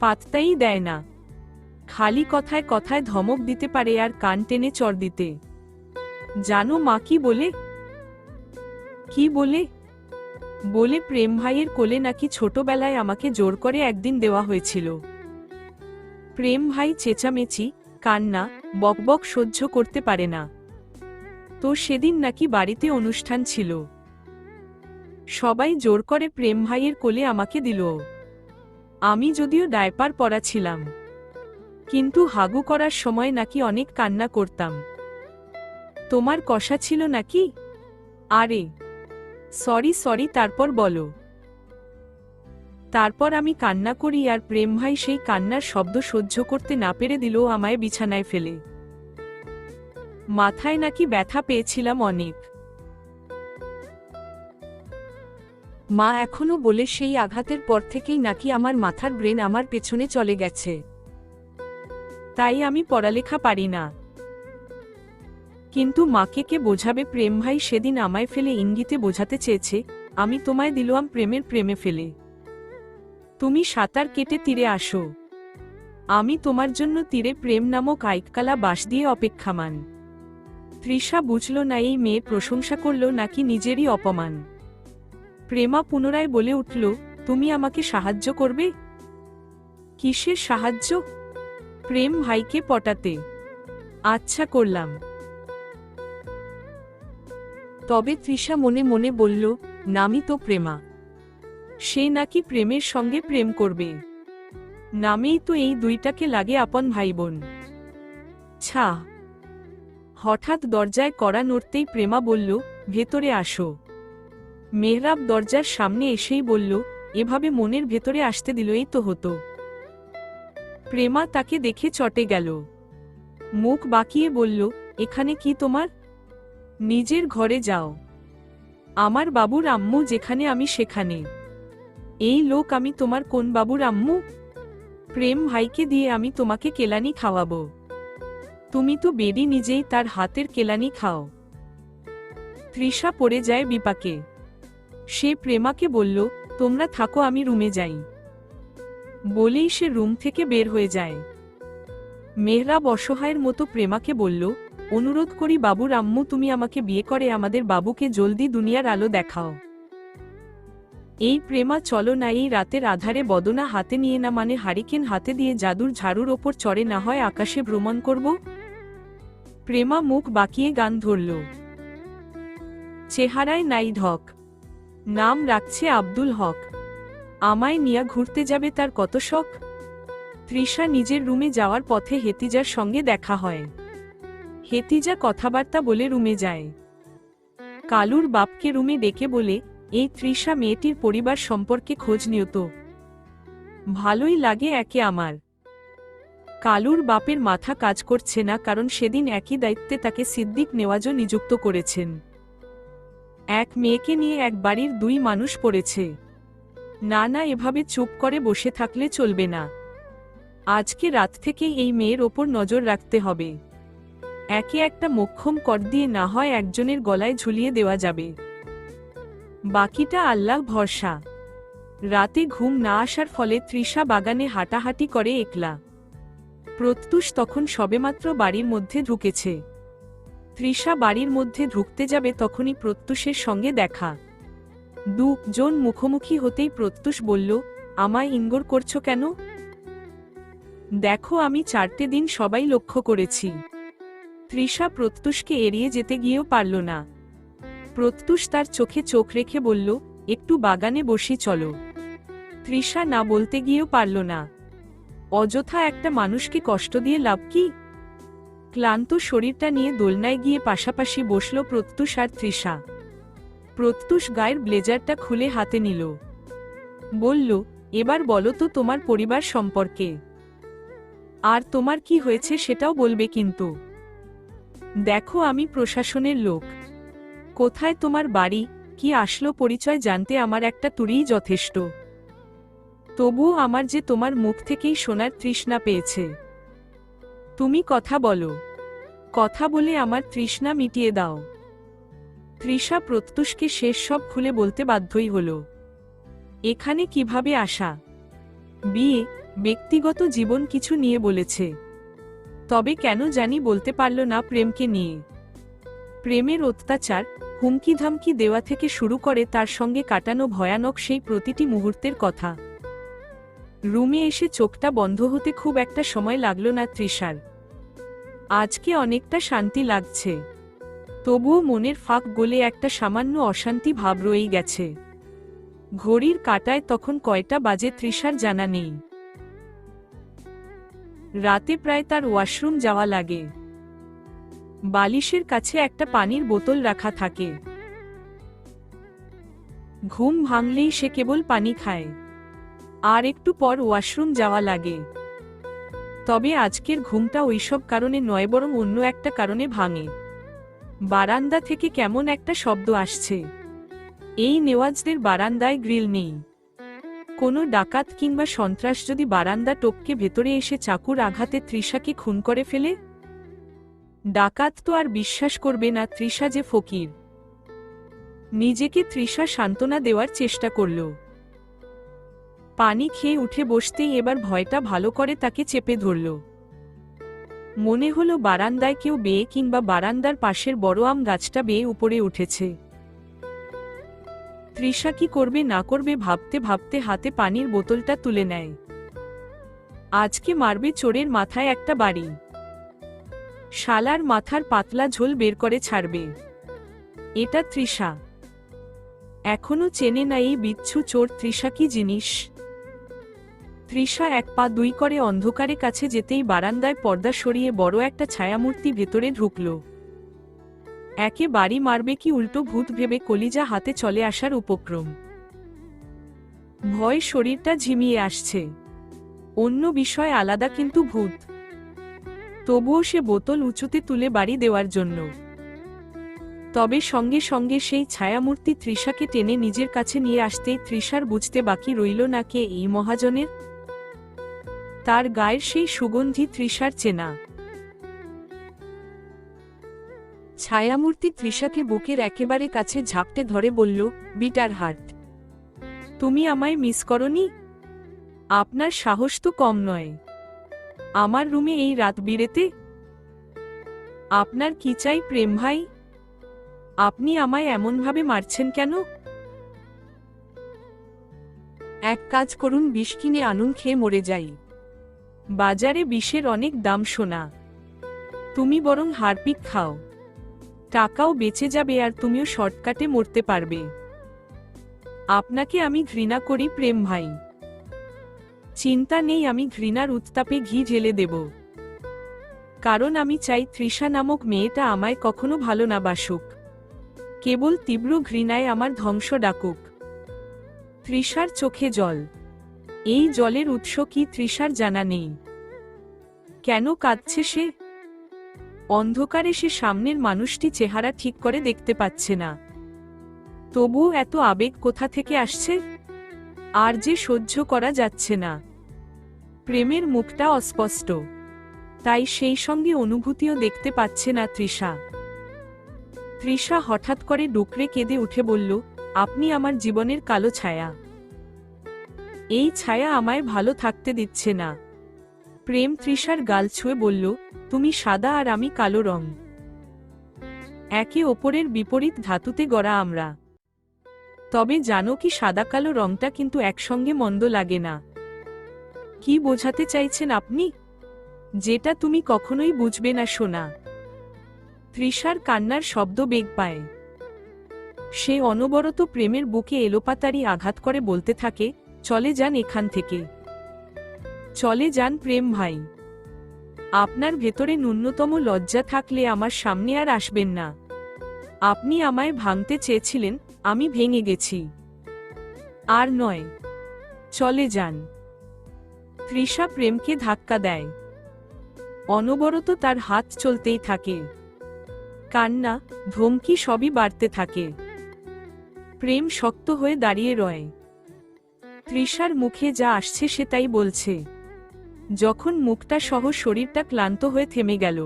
পাত্তাই দেয় না। খালি কথায় কথায় ধমক দিতে পারে আর কান টেনে চড় দিতে। জানো মা কি বলে? কি বলে? বলে প্রেম ভাইয়ের কোলে নাকি ছোটবেলায় আমাকে জোর করে একদিন দেওয়া হয়েছিল। প্রেম ভাই চেঁচামেচি, কান্না, বকবক সহ্য করতে পারে না। তো সেদিন নাকি বাড়িতে অনুষ্ঠান ছিল, সবাই জোর করে প্রেম ভাইয়ের কোলে আমাকে দিল। আমি যদিও ডায়পার পরা ছিলাম, কিন্তু হাগু করার সময় নাকি অনেক কান্না করতাম। তোমার কষা ছিল নাকি? আরে সরি সরি, তারপর বলো। তারপর আমি কান্না করি আর প্রেম ভাই সেই কান্নার শব্দ সহ্য করতে না পেরে দিল আমায় বিছানায় ফেলে। মাথায় নাকি ব্যথা পেয়েছিলাম অনেক। মা এখনো বলে সেই আঘাতের পর থেকেই নাকি আমার মাথার ব্রেন আমার পেছনে চলে গেছে, তাই আমি পড়ালেখা পারি না। কিন্তু মাকে কে বোঝাবে? প্রেম ভাই সেদিন আমায় ফেলে ইঙ্গিতে বোঝাতে চেয়েছে, আমি তোমায় দিলাম প্রেমের প্রেমে ফেলে। তুমি সাঁতার কেটে তীরে আসো, আমি তোমার জন্য তীরে প্রেম নামক আইককালা বাঁশ দিয়ে অপেক্ষামান। তৃষা বুঝল না এই মেয়ে প্রশংসা করল নাকি নিজেরই অপমান। প্রেমা পুনরায় বলে উঠল, তুমি আমাকে সাহায্য করবে? কিসের সাহায্য? প্রেম ভাইকে পটাতে। আচ্ছা করলাম। তবে তৃষা মনে মনে বলল, নামই তো প্রেমা, সে নাকি প্রেমের সঙ্গে প্রেম করবে। নামেই তো এই দুইটাকে লাগে আপন ভাই বোন। ছা। হঠাৎ দরজায় কড়া নড়তেই প্রেমা বলল, ভেতরে আসো। মেহরাব দরজার সামনে এসেই বলল, এভাবে মনের ভেতরে আসতে দিলই তো হতো। প্রেমা তাকে দেখে চটে গেল। মুখ বাঁকিয়ে বলল, এখানে কি তোমার? নিজের ঘরে যাও। আমার বাবুর আম্মু যেখানে আমি সেখানে। এই লোক আমি তোমার কোন বাবুর আম্মু? প্রেম ভাইকে দিয়ে আমি তোমাকে কেলানি খাওয়াবো। তুমি তো বেডি নিজেই তার হাতের কেলানি খাও। তৃষা পড়ে যায় বিপাকে। সে প্রেমাকে বলল, তোমরা থাকো, আমি রুমে যাই। বলেই সে রুম থেকে বের হয়ে যায়। মেহরাব অসহায়ের মতো প্রেমাকে বলল, অনুরোধ করি বাবুর আম্মু, তুমি আমাকে বিয়ে করে আমাদের বাবুকে জলদি দুনিয়ার আলো দেখাও। এই প্রেমা, চলো না এই রাতের আধারে বদনা হাতে নিয়ে, না মানে হারিকেন হাতে দিয়ে জাদুর ঝাড়ুর ওপর চড়ে, না হয় আকাশে ভ্রমণ করব। প্রেমা মুখ বাঁকিয়ে গান ধরল। চেহারায় নাই ঢক, নাম রাখছে আব্দুল হক। আমায় নিয়া ঘুরতে যাবে তার কত শখ। তৃষা নিজের রুমে যাওয়ার পথে হেতিজার সঙ্গে দেখা হয়। হেতিজা কথাবার্তা বলে রুমে যায়। কালুর বাপকে রুমে ডেকে বলে, এই তৃষা মেয়েটির পরিবার সম্পর্কে খোঁজ নিও তো, ভালোই লাগে একে আমার। কালুর বাপের মাথা কাজ করছে না, কারণ সেদিন একই দায়িত্বে তাকে সিদ্দিক নেওয়াজও নিযুক্ত করেছেন। এক মেয়েকে নিয়ে এক বাড়ির দুই মানুষ পড়েছে। না না, এভাবে চুপ করে বসে থাকলে চলবে না। আজকে রাত থেকেই এই মেয়ের ওপর নজর রাখতে হবে। একে একটা মোক্ষম কর দিয়ে না হয় একজনের গলায় ঝুলিয়ে দেওয়া যাবে, বাকিটা আল্লাহ ভরসা। রাতে ঘুম না আসার ফলে তৃষা বাগানে হাঁটাহাঁটি করে একলা। প্রত্যুষ তখন সবেমাত্র বাড়ির মধ্যে ঢুকেছে। তৃষা বাড়ির মধ্যে ঢুকতে যাবে, তখনই প্রত্যুষের সঙ্গে দেখা। দুজন মুখোমুখি হতেই প্রত্যুষ বলল, আমায় ইঙ্গর করছো কেন? দেখো, আমি 4টে দিন সবাই লক্ষ্য করেছি। তৃষা প্রত্যুষকে এড়িয়ে যেতে গিয়েও পারল না। প্রত্যুষ তার চোখে চোখ রেখে বলল, একটু বাগানে বসি চলো। তৃষা না বলতে গিয়েও পারল না। অযথা একটা মানুষকে কষ্ট দিয়ে লাভ কি? ক্লান্ত শরীরটা নিয়ে দোলনায় গিয়ে পাশাপাশি বসল প্রত্যুষ আর তৃষা। প্রত্যুষ গায়ের ব্লেজারটা খুলে হাতে নিল। বলল, এবার বলো তো তোমার পরিবার সম্পর্কে। আর তোমার কি হয়েছে সেটাও বলবে কিন্তু। দেখো, আমি প্রশাসনের লোক। কোথায় তোমার বাড়ি, কি আসলো পরিচয় জানতে আমার একটা তুড়িই যথেষ্ট। তবুও আমার যে তোমার মুখ থেকেই শোনার তৃষ্ণা পেয়েছে। তুমি কথা বলো, কথা বলে আমার তৃষ্ণা মিটিয়ে দাও। তৃষা প্রত্যুষকে শেষ সব খুলে বলতে বাধ্যই হল। এখানে কিভাবে আসা, বিয়ে, ব্যক্তিগত জীবন কিছু নিয়ে বলেছে। তবে কেন জানি বলতে পারল না প্রেমকে নিয়ে। প্রেমের অত্যাচার, হুমকি ধামকি দেওয়া থেকে শুরু করে তার সঙ্গে কাটানো ভয়ানক সেই প্রতিটি মুহূর্তের কথা। রুমে এসে চোখটা বন্ধ হতে খুব একটা সময় লাগল না তৃষার। আজকে অনেকটা শান্তি লাগছে, তবুও মনের ফাঁক গলে একটা সামান্য অশান্তি ভাব রয়েই গেছে। ঘড়ির কাঁটায় তখন কয়টা বাজে তৃষার জানা নেই। রাতে প্রায় তার ওয়াশরুম যাওয়া লাগে। বালিশের কাছে একটা পানির বোতল রাখা থাকে। ঘুম ভাঙলেই সে কেবল পানি খায়, আর একটু পর ওয়াশরুম যাওয়া লাগে। তবে আজকের ঘুমটা ওইসব কারণে নয়, বরং অন্য একটা কারণে ভাঙে। বারান্দা থেকে কেমন একটা শব্দ আসছে। এই নেওয়াজদের বারান্দায় গ্রিল নেই। কোনো ডাকাত কিংবা সন্ত্রাস যদি বারান্দা টপকে ভেতরে এসে চাকুর আঘাতে তৃষাকে খুন করে ফেলে? ডাকাত তো আর বিশ্বাস করবে না তৃষা যে ফকির। নিজেকে তৃষা সান্ত্বনা দেওয়ার চেষ্টা করল। পানি খেয়ে উঠে বসতেই এবার ভয়টা ভালো করে তাকে চেপে ধরল। মনে হলো বারান্দায় কেউ বেয়ে কিংবা বারান্দার পাশের বড় আম গাছটা বেয়ে উপরে উঠেছে। তৃষা কি করবে না করবে ভাবতে ভাবতে হাতে পানির বোতলটা তুলে নেয়। আজকে মারবে চোরের মাথায় একটা বাড়ি। শালার মাথার পাতলা ঝোল বের করে ছাড়বে। এটা তৃষা। এখনো চেনে না এই বিচ্ছু চোর তৃষা কি জিনিস। তৃষা 1 পা 2 করে অন্ধকারে কাছে যেতেই বারান্দায় পর্দা সরিয়ে বড় একটা ছায়ামূর্তি ভেতরে ঢুকল। একে বাড়ি মারবে কি উল্টো ভূত ভেবে কলিজা হাতে চলে আসার উপক্রম। ভয় শরীরটা ঝিমিয়ে আসছে। অন্য বিষয় আলাদা, কিন্তু ভূত। তবুও সে বোতল উঁচুতে তুলে বাড়ি দেওয়ার জন্য। তবে সঙ্গে সঙ্গে সেই ছায়ামূর্তি তৃষাকে টেনে নিজের কাছে নিয়ে আসতেই তৃষার বুঝতে বাকি রইল না কে এই মহাজনের। তার গায়ের সেই সুগন্ধি তৃষার চেনা। ছায়ামূর্তি তৃষাকে বুকের একেবারে কাছে ঝাপটে ধরে বলল, বিটার হার্ট, তুমি আমায় মিস করনি? আপনার সাহস তো কম নয় আমার রুমে এই রাত বিরেতে। আপনার কি চাই প্রেম ভাই? আপনি আমায় এমনভাবে মারছেন কেন? এক কাজ করুন, বিষ কিনে আনুন, খেয়ে মরে যাই। বাজারে বিষের অনেক দাম সোনা, তুমি বরং হারপিক খাও, টাকাও বেঁচে যাবে আর তুমিও শর্টকাটে মরতে পারবে। আপনাকে আমি ঘৃণা করি প্রেম ভাই। চিন্তা নেই, আমি ঘৃণার উত্তাপে ঘি ঢেলে দেব, কারণ আমি চাই তৃষা নামক মেয়েটা আমায় কখনো ভালো না বাসুক, কেবল তীব্র ঘৃণায় আমার ধ্বংস ডাকুক। তৃষার চোখে জল। এই জলের উৎস কি তৃষার জানা নেই। কেন কাঁদছে সে? অন্ধকারে সে সামনের মানুষটি চেহারা ঠিক করে দেখতে পাচ্ছে না। তবুও এত আবেগ কোথা থেকে আসছে? আর যে সহ্য করা যাচ্ছে না। প্রেমের মুখটা অস্পষ্ট, তাই সেই সঙ্গে অনুভূতিও দেখতে পাচ্ছে না তৃষা। তৃষা হঠাৎ করে ডুকরে কেঁদে উঠে বলল, আপনি আমার জীবনের কালো ছায়া। এই ছায়া আমায় ভালো থাকতে দিচ্ছে না। প্রেম তৃষার গাল ছুঁয়ে বলল, তুমি সাদা আর আমি কালো রং, একে অপরের বিপরীত ধাতুতে গড়া আমরা। তবে জানো কি, সাদা কালো রংটা কিন্তু একসঙ্গে মন্দ লাগে না। কি বোঝাতে চাইছেন আপনি? যেটা তুমি কখনোই বুঝবে না সোনা। তৃষার কান্নার শব্দ বেগ পায়। সে অনবরত প্রেমের বুকে এলোপাতাড়ি আঘাত করে বলতে থাকে, চলে যান এখান থেকে, চলে যান প্রেম ভাই। আপনার ভেতরে ন্যূনতম লজ্জা থাকলে আমার সামনে আর আসবেন না। আপনি আমায় ভাঙতে চেয়েছিলেন, আমি ভেঙে গেছি, আর নয়, চলে যান। তৃষা প্রেমকে ধাক্কা দেয়। অনবরত তার হাত চলতেই থাকে। কান্না, ধমকি সবই বাড়তে থাকে। প্রেম শক্ত হয়ে দাঁড়িয়ে রয়। তৃষার মুখে যা আসছে সে তাই বলছে। যখন মুখটা সহ শরীরটা ক্লান্ত হয়ে থেমে গেল,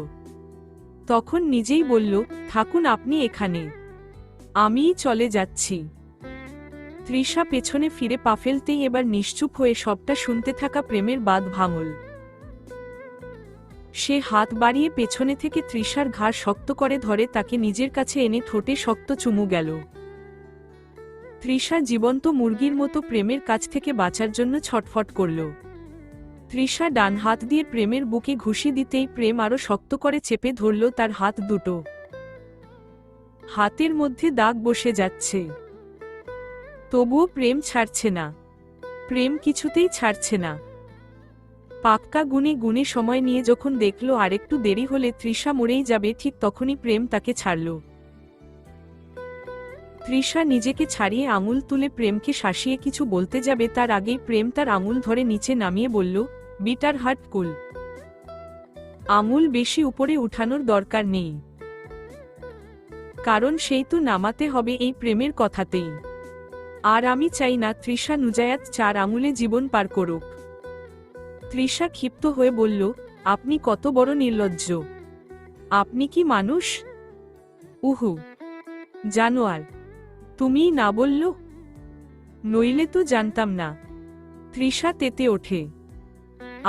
তখন নিজেই বলল, থাকুন আপনি এখানে, আমিই চলে যাচ্ছি। তৃষা পেছনে ফিরে পা ফেলতেই এবার নিশ্চুপ হয়ে সবটা শুনতে থাকা প্রেমের বাদ ভাঙল। সে হাত বাড়িয়ে পেছনে থেকে তৃষার ঘাড় শক্ত করে ধরে তাকে নিজের কাছে এনে ঠোঁটে শক্ত চুমু গেল। তৃষা জীবন্ত মুরগির মতো প্রেমের কাছ থেকে বাঁচার জন্য ছটফট করল। তৃষা ডান হাত দিয়ে প্রেমের বুকে ঘুষি দিতেই প্রেম আরো শক্ত করে চেপে ধরল তার হাত দুটো। হাতের মধ্যে দাগ বসে যাচ্ছে, তবুও প্রেম ছাড়ছে না। প্রেম কিছুতেই ছাড়ছে না। পাক্কা গুনে গুনে সময় নিয়ে যখন দেখল আরেকটু দেরি হলে তৃষা মরেই যাবে, ঠিক তখনই প্রেম তাকে ছাড়ল। তৃষা নিজেকে ছাড়িয়ে আঙুল তুলে প্রেমকে শাসিয়ে কিছু বলতে যাবে, তার আগেই প্রেম তার আঙুল ধরে নিচে নামিয়ে বলল, বিটার হার্ট কুল। আঙুল বেশি উপরে উঠানোর দরকার নেই, কারণ সেই তো নামাতে হবে এই প্রেমের কথাতেই। আর আমি চাই না তৃষা নুজায়াত 4 আঙুলে জীবন পার করুক। তৃষা ক্ষিপ্ত হয়ে বলল, আপনি কত বড় নির্লজ্জ! আপনি কি মানুষ? উহু, জানোয়ার! তুমিই না বলল, নইলে তো জানতাম না। তৃষা তেতে ওঠে,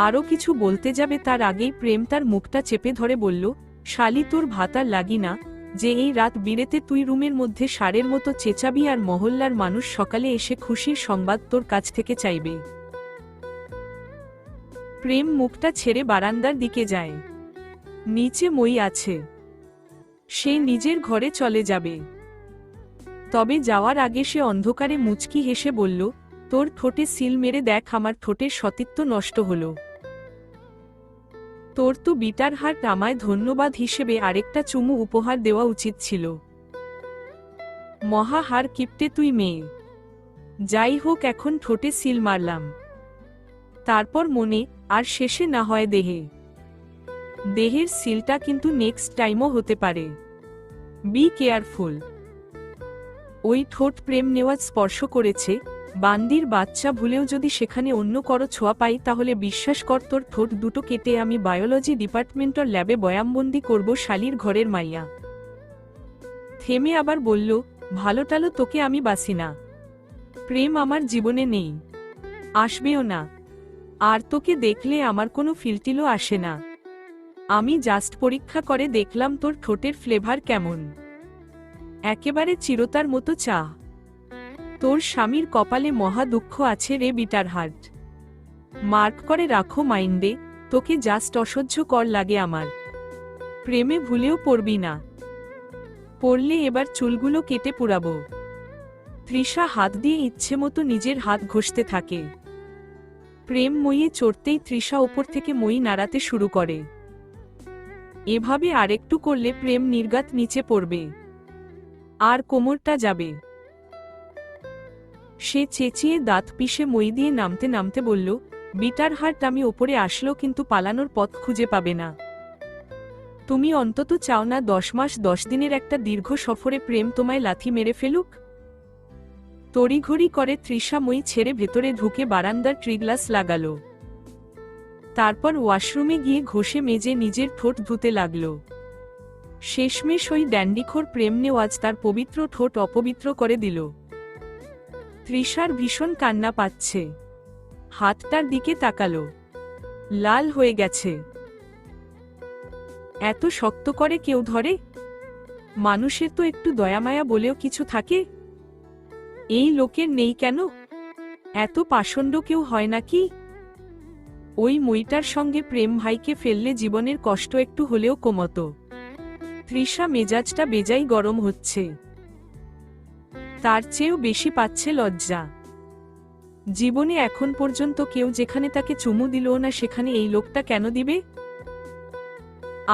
আরও কিছু বলতে যাবে, তার আগেই প্রেম তার মুখটা চেপে ধরে বলল, শালি তোর ভাতার লাগি না যে এই রাত বিরেতে তুই রুমের মধ্যে ষাঁড়ের মতো চেঁচাবি আর মহল্লার মানুষ সকালে এসে খুশির সংবাদ তোর কাছ থেকে চাইবে। প্রেম মুখটা ছেড়ে বারান্দার দিকে যায়। নিচে মই আছে, সে নিজের ঘরে চলে যাবে। তবে যাওয়ার আগে সে অন্ধকারে মুচকি হেসে বলল, তোর ঠোঁটে সিল মেরে দেখ, আমার ঠোঁটের সতীত্ব নষ্ট হলো। তোর তো বিটার হার্ট আমায় ধন্যবাদ হিসেবে আরেকটা চুমু উপহার দেওয়া উচিত ছিল। মহা হার কিপটে তুই মেয়ে। যাই হোক, এখন ঠোঁটে সিল মারলাম, তারপর মনে, আর শেষে না হয় দেহে। দেহের সিলটা কিন্তু নেক্সট টাইমও হতে পারে। Be careful. ওই ঠোঁট প্রেম নেওয়াজ স্পর্শ করেছে, বান্দির বাচ্চা ভুলেও যদি সেখানে অন্য কারো ছোঁয়া পাই তাহলে বিশ্বাস কর তোর ঠোঁট দুটো কেটে আমি বায়োলজি ডিপার্টমেন্টের ল্যাবে বয়ামবন্দি করব শালির ঘরের মাইয়া। থেমে আবার বলল, ভালোটালো তোকে আমি বাসি না। প্রেম আমার জীবনে নেই, আসবেও না। আর তোকে দেখলে আমার কোনো ফিলটিলও আসে না। আমি জাস্ট পরীক্ষা করে দেখলাম তোর ঠোঁটের ফ্লেভার কেমন। একেবারে চিরতার মতো চা। তোর স্বামীর কপালে মহা দুঃখ আছে রে বিটার হার্ট। মার্ক করে রাখো মাইন্ডে, তোকে জাস্ট অসহ্য কর লাগে আমার। প্রেমে ভুলেও পড়বি না, পড়লে এবার চুলগুলো কেটে পুরাবো। তৃষা হাত দিয়ে ইচ্ছে মতো নিজের হাত ঘষতে থাকে। প্রেম মইয়ে চড়তেই তৃষা ওপর থেকে মই নাড়াতে শুরু করে। এভাবে আরেকটু করলে প্রেম নির্গাত নিচে পড়বে আর কোমরটা যাবে। সে চেঁচিয়ে দাঁত পিষে মই দিয়ে নামতে নামতে বলল, বিটার হার্ট আমি ওপরে আসলো কিন্তু পালানোর পথ খুঁজে পাবে না। তুমি অন্তত চাও না 10 মাস 10 দিনের একটা দীর্ঘ সফরে প্রেম তোমায় লাথি মেরে ফেলুক? তড়িঘড়ি করে তৃষা মই ছেড়ে ভেতরে ঢুকে বারান্দার ট্রিগ্লাস লাগালো। তারপর ওয়াশরুমে গিয়ে ঘষে মেজে নিজের ঠোঁট ধুতে লাগল। শেষমেশ ওই ড্যান্ডিখোর প্রেম নেওয়াজ তার পবিত্র ঠোঁট অপবিত্র করে দিল। তৃষার ভীষণ কান্না পাচ্ছে। হাতটার দিকে তাকালো, লাল হয়ে গেছে। এত শক্ত করে কেউ ধরে? মানুষের তো একটু দয়ামায়া বলেও কিছু থাকে। এই লোকের নেই কেন? এত পাষণ্ড কেউ হয় নাকি? ওই মইটার সঙ্গে প্রেম ভাইকে ফেললে জীবনের কষ্ট একটু হলেও কমত। তৃষা মেজাজটা বেজাই গরম হচ্ছে। তার চেয়েও বেশি পাচ্ছে লজ্জা। জীবনে এখন পর্যন্ত কেউ যেখানে তাকে চুমু দিল না সেখানে এই লোকটা কেন দিবে?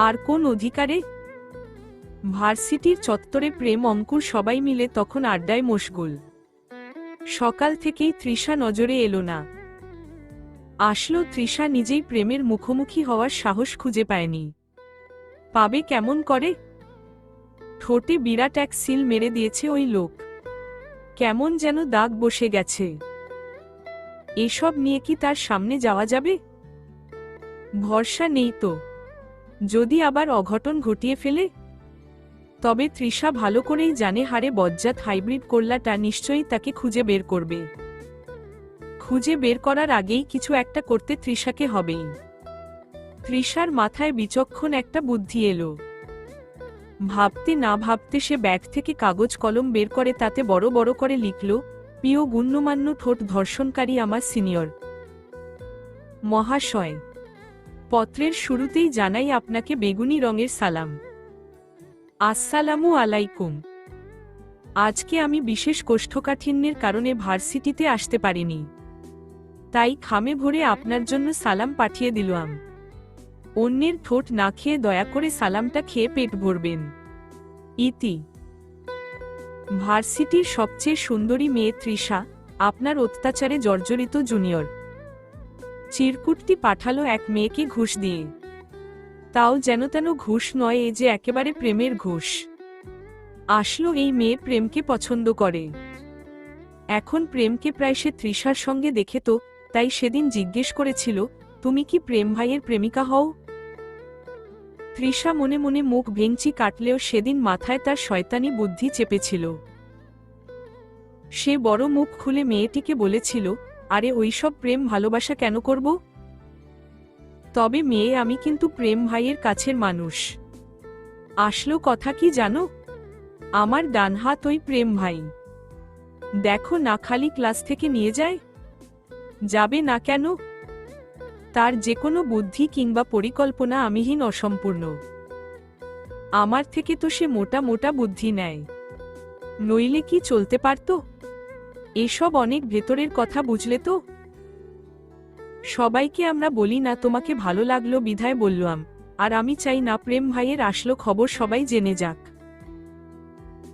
আর কোন অধিকারে? ভার্সিটির চত্বরে প্রেম অঙ্কুর সবাই মিলে তখন আড্ডায় মশগুল। সকাল থেকেই তৃষা নজরে এলো না। আসলো তৃষা নিজেই প্রেমের মুখোমুখি হওয়ার সাহস খুঁজে পায়নি। পাবে কেমন করে? ঠোঁটে বিরাট এক সিল মেরে দিয়েছে ওই লোক। কেমন যেন দাগ বসে গেছে। এসব নিয়ে কি তার সামনে যাওয়া যাবে? ভরসা নেই তো। যদি আবার অঘটন ঘটিয়ে ফেলে? তবে তৃষা ভালো করেই জানে হারে বজ্জাত হাইব্রিড কোল্লাটা নিশ্চয়ই তাকে খুঁজে বের করবে। খুঁজে বের করার আগেই কিছু একটা করতে তৃষাকে হবেই। তৃষার মাথায় বিচক্ষণ একটা বুদ্ধি এলো। ভাবতে না ভাবতে সে ব্যাগ থেকে কাগজ কলম বের করে তাতে বড় বড় করে লিখল, প্রিয় গুণ্যমান্য ঠোঁট ধর্ষণকারী আমার সিনিয়র মহাশয়, পত্রের শুরুতেই জানাই আপনাকে বেগুনি রঙের সালাম। আসসালামু আলাইকুম। আজকে আমি বিশেষ কোষ্ঠকাঠিন্যের কারণে ভার্সিটিতে আসতে পারিনি, তাই খামে ভরে আপনার জন্য সালাম পাঠিয়ে দিলাম। অন্যের ঠোঁট না খেয়ে দয়া করে সালামটা খেয়ে পেট ভরবেন। ইতি। ভার্সিটির সবচেয়ে সুন্দরী মেয়ে তৃষা, আপনার অত্যাচারে জর্জরিত জুনিয়র। চিরকুটটি পাঠালো এক মেয়েকে ঘুষ দিয়ে। তাও যেন তেন ঘুষ নয়, এ যে একেবারে প্রেমের ঘুষ। আসলো এই মেয়ে প্রেমকে পছন্দ করে। এখন প্রেমকে প্রায় সে তৃষার সঙ্গে দেখে তো, তাই সেদিন জিজ্ঞেস করেছিল, তুমি কি প্রেম ভাইয়ের প্রেমিকা হও? তৃষা মনে মনে মুখ ভেঙচি কাটলেও সেদিন মাথায় তার শয়তানি বুদ্ধি চেপেছিল। সে বড় মুখ খুলে মেয়েটিকে বলেছিল, আরে ওইসব প্রেম ভালোবাসা কেন করব? তবে মেয়ে আমি কিন্তু প্রেম ভাইয়ের কাছের মানুষ। আসলো কথা কি জানো? আমার ডান হাত ওই প্রেম ভাই। দেখো না, খালি ক্লাস থেকে নিয়ে যায়। যাবে না কেন? তার যে কোনো বুদ্ধি কিংবা পরিকল্পনা আমিহীন, অসম্পূর্ণ। আমার থেকে তো সে মোটা মোটা বুদ্ধি নেয়, নইলে কি চলতে পারত? এসব অনেক ভেতরের কথা, বুঝলে তো। সবাইকে আমরা বলি না তোমাকে ভালো লাগলো বিধায় বললাম, আর আমি চাই না প্রেম ভাইয়ের আসলো খবর সবাই জেনে যাক।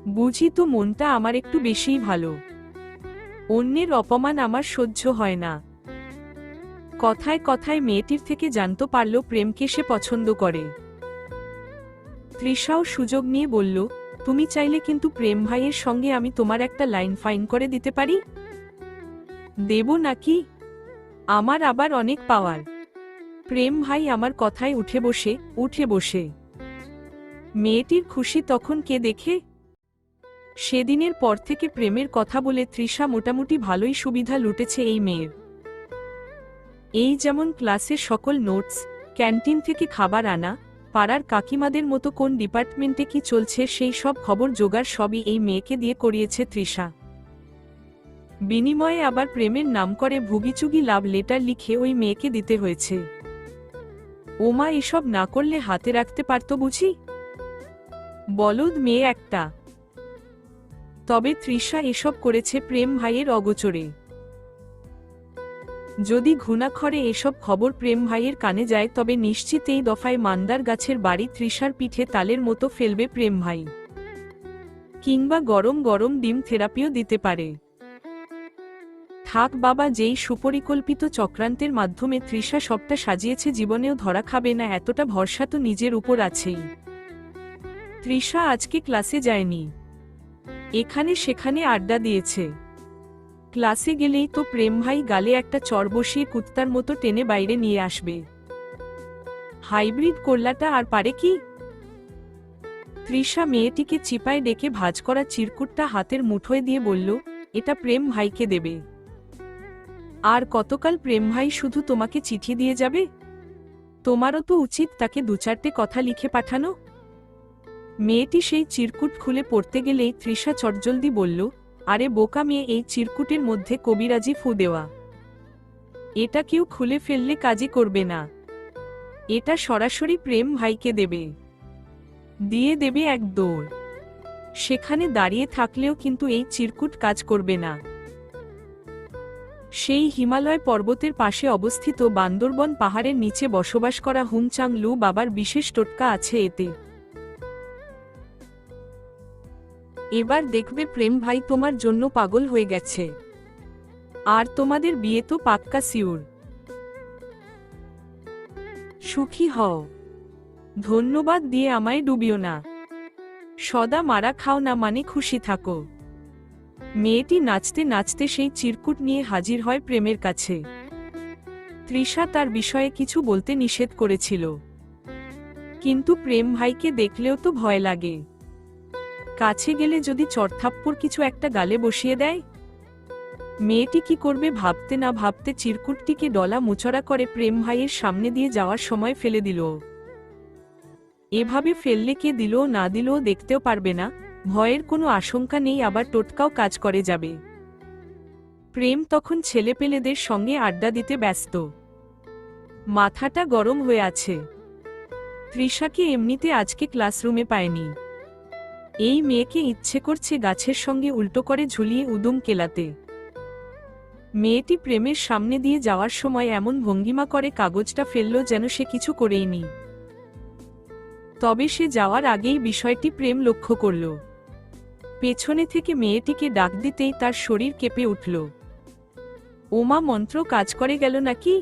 বুঝি তো মনটা আমার একটু বেশিই ভালো। অন্যের অপমান আমার সহ্য হয় না। কথায় কথায় মেয়েটির থেকে জানতে পারল প্রেমকে সে পছন্দ করে। তৃষাও সুযোগ নিয়ে বলল, তুমি চাইলে কিন্তু প্রেম ভাইয়ের সঙ্গে আমি তোমার একটা লাইন ফাইন করে দিতে পারি। দেব নাকি? আমার আবার অনেক পাওয়ার। প্রেম ভাই আমার কথায় উঠে বসে। মেয়েটির খুশি তখন কে দেখে। সেদিনের পর থেকে প্রেমের কথা বলে তৃষা মোটামুটি ভালোই সুবিধা লুটেছে এই মেয়ের। এই যেমন ক্লাসের সকল নোটস, ক্যান্টিন থেকে খাবার আনা, পাড়ার কাকিমাদের মতো কোন ডিপার্টমেন্টে কি চলছে সেই সব খবর জোগাড় সবই এই মেয়েকে দিয়ে করিয়েছে তৃষা। বিনিময়ে আবার প্রেমের নাম করে ভুগিচুগি লাভ লেটার লিখে ওই মেয়েকে দিতে হয়েছে। ওমা, এসব না করলে হাতে রাখতে পারত বুঝি? বলদ মেয়ে একটা। তবে তৃষা এসব করেছে প্রেম ভাইয়ের অগোচরে। যদি ঘুণাক্ষরে এসব খবর প্রেম ভাইয়ের কানে যায় তবে নিশ্চিত এই দফায় মান্দার গাছের বাড়ি তৃষার পিঠে তালের মতো ফেলবে প্রেম ভাই। কিংবা গরম গরম ডিম থেরাপিও দিতে পারে। থাক বাবা, যেই সুপরিকল্পিত চক্রান্তের মাধ্যমে তৃষা সবটা সাজিয়েছে জীবনেও ধরা খাবে না এতটা ভরসা তো নিজের উপর আছেই। তৃষা আজকে ক্লাসে যায়নি, এখানে সেখানে আড্ডা দিয়েছে। ক্লাসে গেলেই তো প্রেম ভাই গালে একটা চড় বসিয়ে কুত্তার মতো টেনে বাইরে নিয়ে আসবে। হাইব্রিড করলাটা আর পারে কি? তৃষা মেয়েটিকে চিপায় ডেকে ভাঁজ করা চিরকুটটা হাতের মুঠোয় দিয়ে বলল, এটা প্রেম ভাইকে দেবে। আর কতকাল প্রেম ভাই শুধু তোমাকে চিঠি দিয়ে যাবে? তোমারও তো উচিত তাকে দু চারটে কথা লিখে পাঠানো। মেয়েটি সেই চিরকুট খুলে পড়তে গেলেই তৃষা চটজলদি বলল, আরে বোকা মেয়ে, এই চিরকুটের মধ্যে কবিরাজি ফু দেওয়া। এটা কেউ খুলে ফেললে কাজই করবে না। এটা সরাসরি প্রেম ভাইকে দেবে, দিয়ে দেবে এক দৌড়। সেখানে দাঁড়িয়ে থাকলেও কিন্তু এই চিরকুট কাজ করবে না। সেই হিমালয় পর্বতের পাশে অবস্থিত বান্দরবন পাহাড়ের নিচে বসবাস করা হুংচাং লু বাবার বিশেষ টোটকা আছে এতে। এবার দেখবে প্রেম ভাই তোমার জন্য পাগল হয়ে গেছে। আর তোমাদের বিয়ে তো পাক্কা সিউর। সুখী হও। ধন্যবাদ দিয়ে আমায় ডুবিও না। সদা মারা খাও না মানে খুশি থাকো। মেয়েটি নাচতে নাচতে সেই চিরকুট নিয়ে হাজির হয় প্রেমের কাছে। তৃষা তার বিষয়ে কিছু বলতে নিষেধ করেছিল, কিন্তু প্রেম ভাইকে দেখলেও তো ভয় লাগে। কাছে গেলে যদি চড়থাপ্পড় কিছু একটা গালে বসিয়ে দেয়। মেয়েটি কি করবে ভাবতে না ভাবতে চিরকুটটিকে ডলা মোচড়া করে প্রেম ভাইয়ের সামনে দিয়ে যাওয়ার সময় ফেলে দিল। এভাবে ফেললে কে দিল না দিল দেখতেও পারবে না, ভয়ের কোনো আশঙ্কা নেই, আবার টোটকাও কাজ করে যাবে। প্রেম তখন ছেলেপেলেদের সঙ্গে আড্ডা দিতে ব্যস্ত। মাথাটা গরম হয়ে আছে। তৃষাকে এমনিতে আজকে ক্লাসরুমে পায়নি। এই মেয়েকে ইচ্ছে করছে গাছের সঙ্গে উল্টো করে ঝুলিয়ে উদুম কেলাতে। মেয়েটি প্রেমের সামনে দিয়ে যাওয়ার সময় এমন ভঙ্গিমা করে কাগজটা ফেলল যেন সে কিছু করেইনি। তবে সে যাওয়ার আগেই বিষয়টি প্রেম লক্ষ্য করল। পেছনে থেকে মেয়েটিকে ডাক দিতেই তার শরীর কেঁপে উঠল। ওমা, মন্ত্র কাজ করে গেল নাকি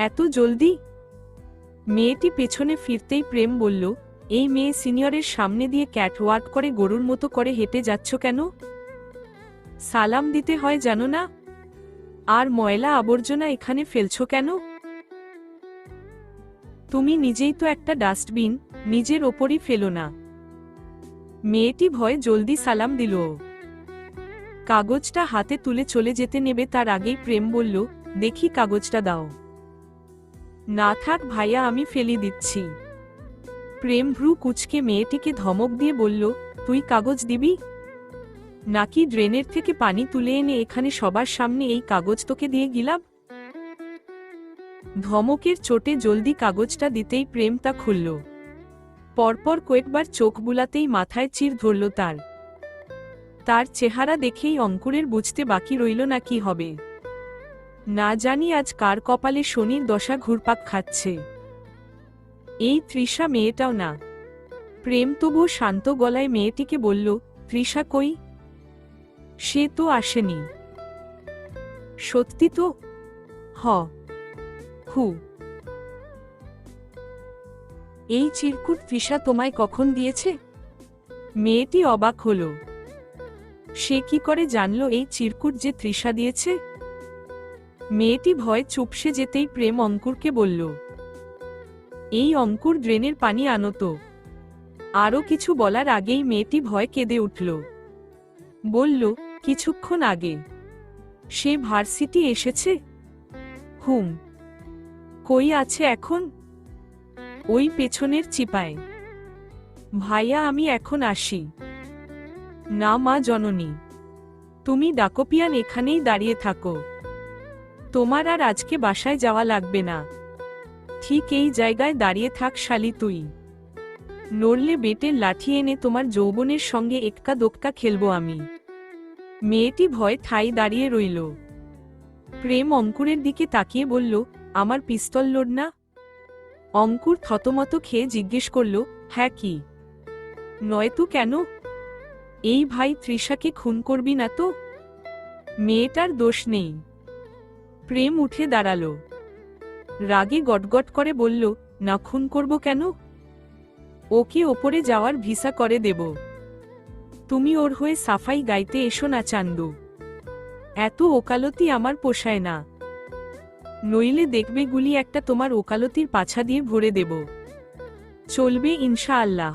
এত জলদি? মেয়েটি পেছনে ফিরতেই প্রেম বলল, এই মেয়ে সিনিয়রের সামনে দিয়ে ক্যাটওয়াক করে গরুর মতো করে হেঁটে যাচ্ছ কেন? সালাম দিতে হয় জানো না? আর ময়লা আবর্জনা এখানে ফেলছো কেন? তুমি নিজেই তো একটা ডাস্টবিন, নিজের ওপরই ফেলো না। মেয়েটি ভয়ে জলদি সালাম দিল। কাগজটা হাতে তুলে চলে যেতে নেবে তার আগেই প্রেম বলল, দেখি কাগজটা দাও। না থাক ভাইয়া, আমি ফেলি দিচ্ছি। প্রেম ভ্রু কুচকে মেয়েটিকে ধমক দিয়ে বলল, তুই কাগজ দিবি নাকি ড্রেনের থেকে পানি তুলে এনে এখানে সবার সামনে এই কাগজ তোকে দিয়ে গিলাব? ধমকের চোটে জলদি কাগজটা দিতেই প্রেম তা খুলল। পরপর কয়েকবার চোখ বুলাতেই মাথায় চির ধরল তার চেহারা দেখেই অঙ্কুরের বুঝতে বাকি রইল না কি হবে। না জানি আজ কার কপালে শনির দশা ঘুরপাক খাচ্ছে। এই তৃষা মেয়েটাও না। প্রেম তবুও শান্ত গলায় মেয়েটিকে বলল, তৃষা কই? সে তো আসেনি। সত্যি তো? হ। হু, এই চিরকুট তৃষা তোমায় কখন দিয়েছে? মেয়েটি অবাক হল। সে কি করে জানল এই চিরকুট যে তৃষা দিয়েছে? মেয়েটি ভয় চুপসে যেতেই প্রেম অঙ্কুরকে বলল, এই অঙ্কুর ড্রেনের পানি আনো তো। আরও কিছু বলার আগেই মেয়েটি ভয় কেঁদে উঠল। বলল, কিছুক্ষণ আগে সে ভার্সিটি এসেছে। হুম। কই আছে এখন? ওই পেছনের চিপায়। ভাইয়া আমি এখন আসি। না মা জননী, তুমি ডাকোপিয়ান এখানেই দাঁড়িয়ে থাকো। তোমার আর আজকে বাসায় যাওয়া লাগবে না। ঠিক এই জায়গায় দাঁড়িয়ে থাক শালি তুই। নড়লে বেটের লাঠি এনে তোমার যৌবনের সঙ্গে এককা দোক্কা খেলবো আমি। মেয়েটি ভয় ঠাই দাঁড়িয়ে রইল। প্রেম অঙ্কুরের দিকে তাকিয়ে বলল, আমার পিস্তল লোড না? অঙ্কুর থতমত খেয়ে জিজ্ঞেস করল, হ্যাঁ কি? নয়তো কেন? এই ভাই তৃষাকে খুন করবি না তো? মেয়েটার দোষ নেই। প্রেম উঠে দাঁড়াল। রাগে গটগট করে বলল, না খুন করব কেন? ওকে ওপরে যাওয়ার ভিসা করে দেব। তুমি ওর হয়ে সাফাই গাইতে এসো না চান্দু। এত ওকালতি আমার পোষায় না। নইলে দেখবে গুলি একটা তোমার ওকালতির পাছা দিয়ে ভরে দেব। চলবে ইনশাআল্লাহ।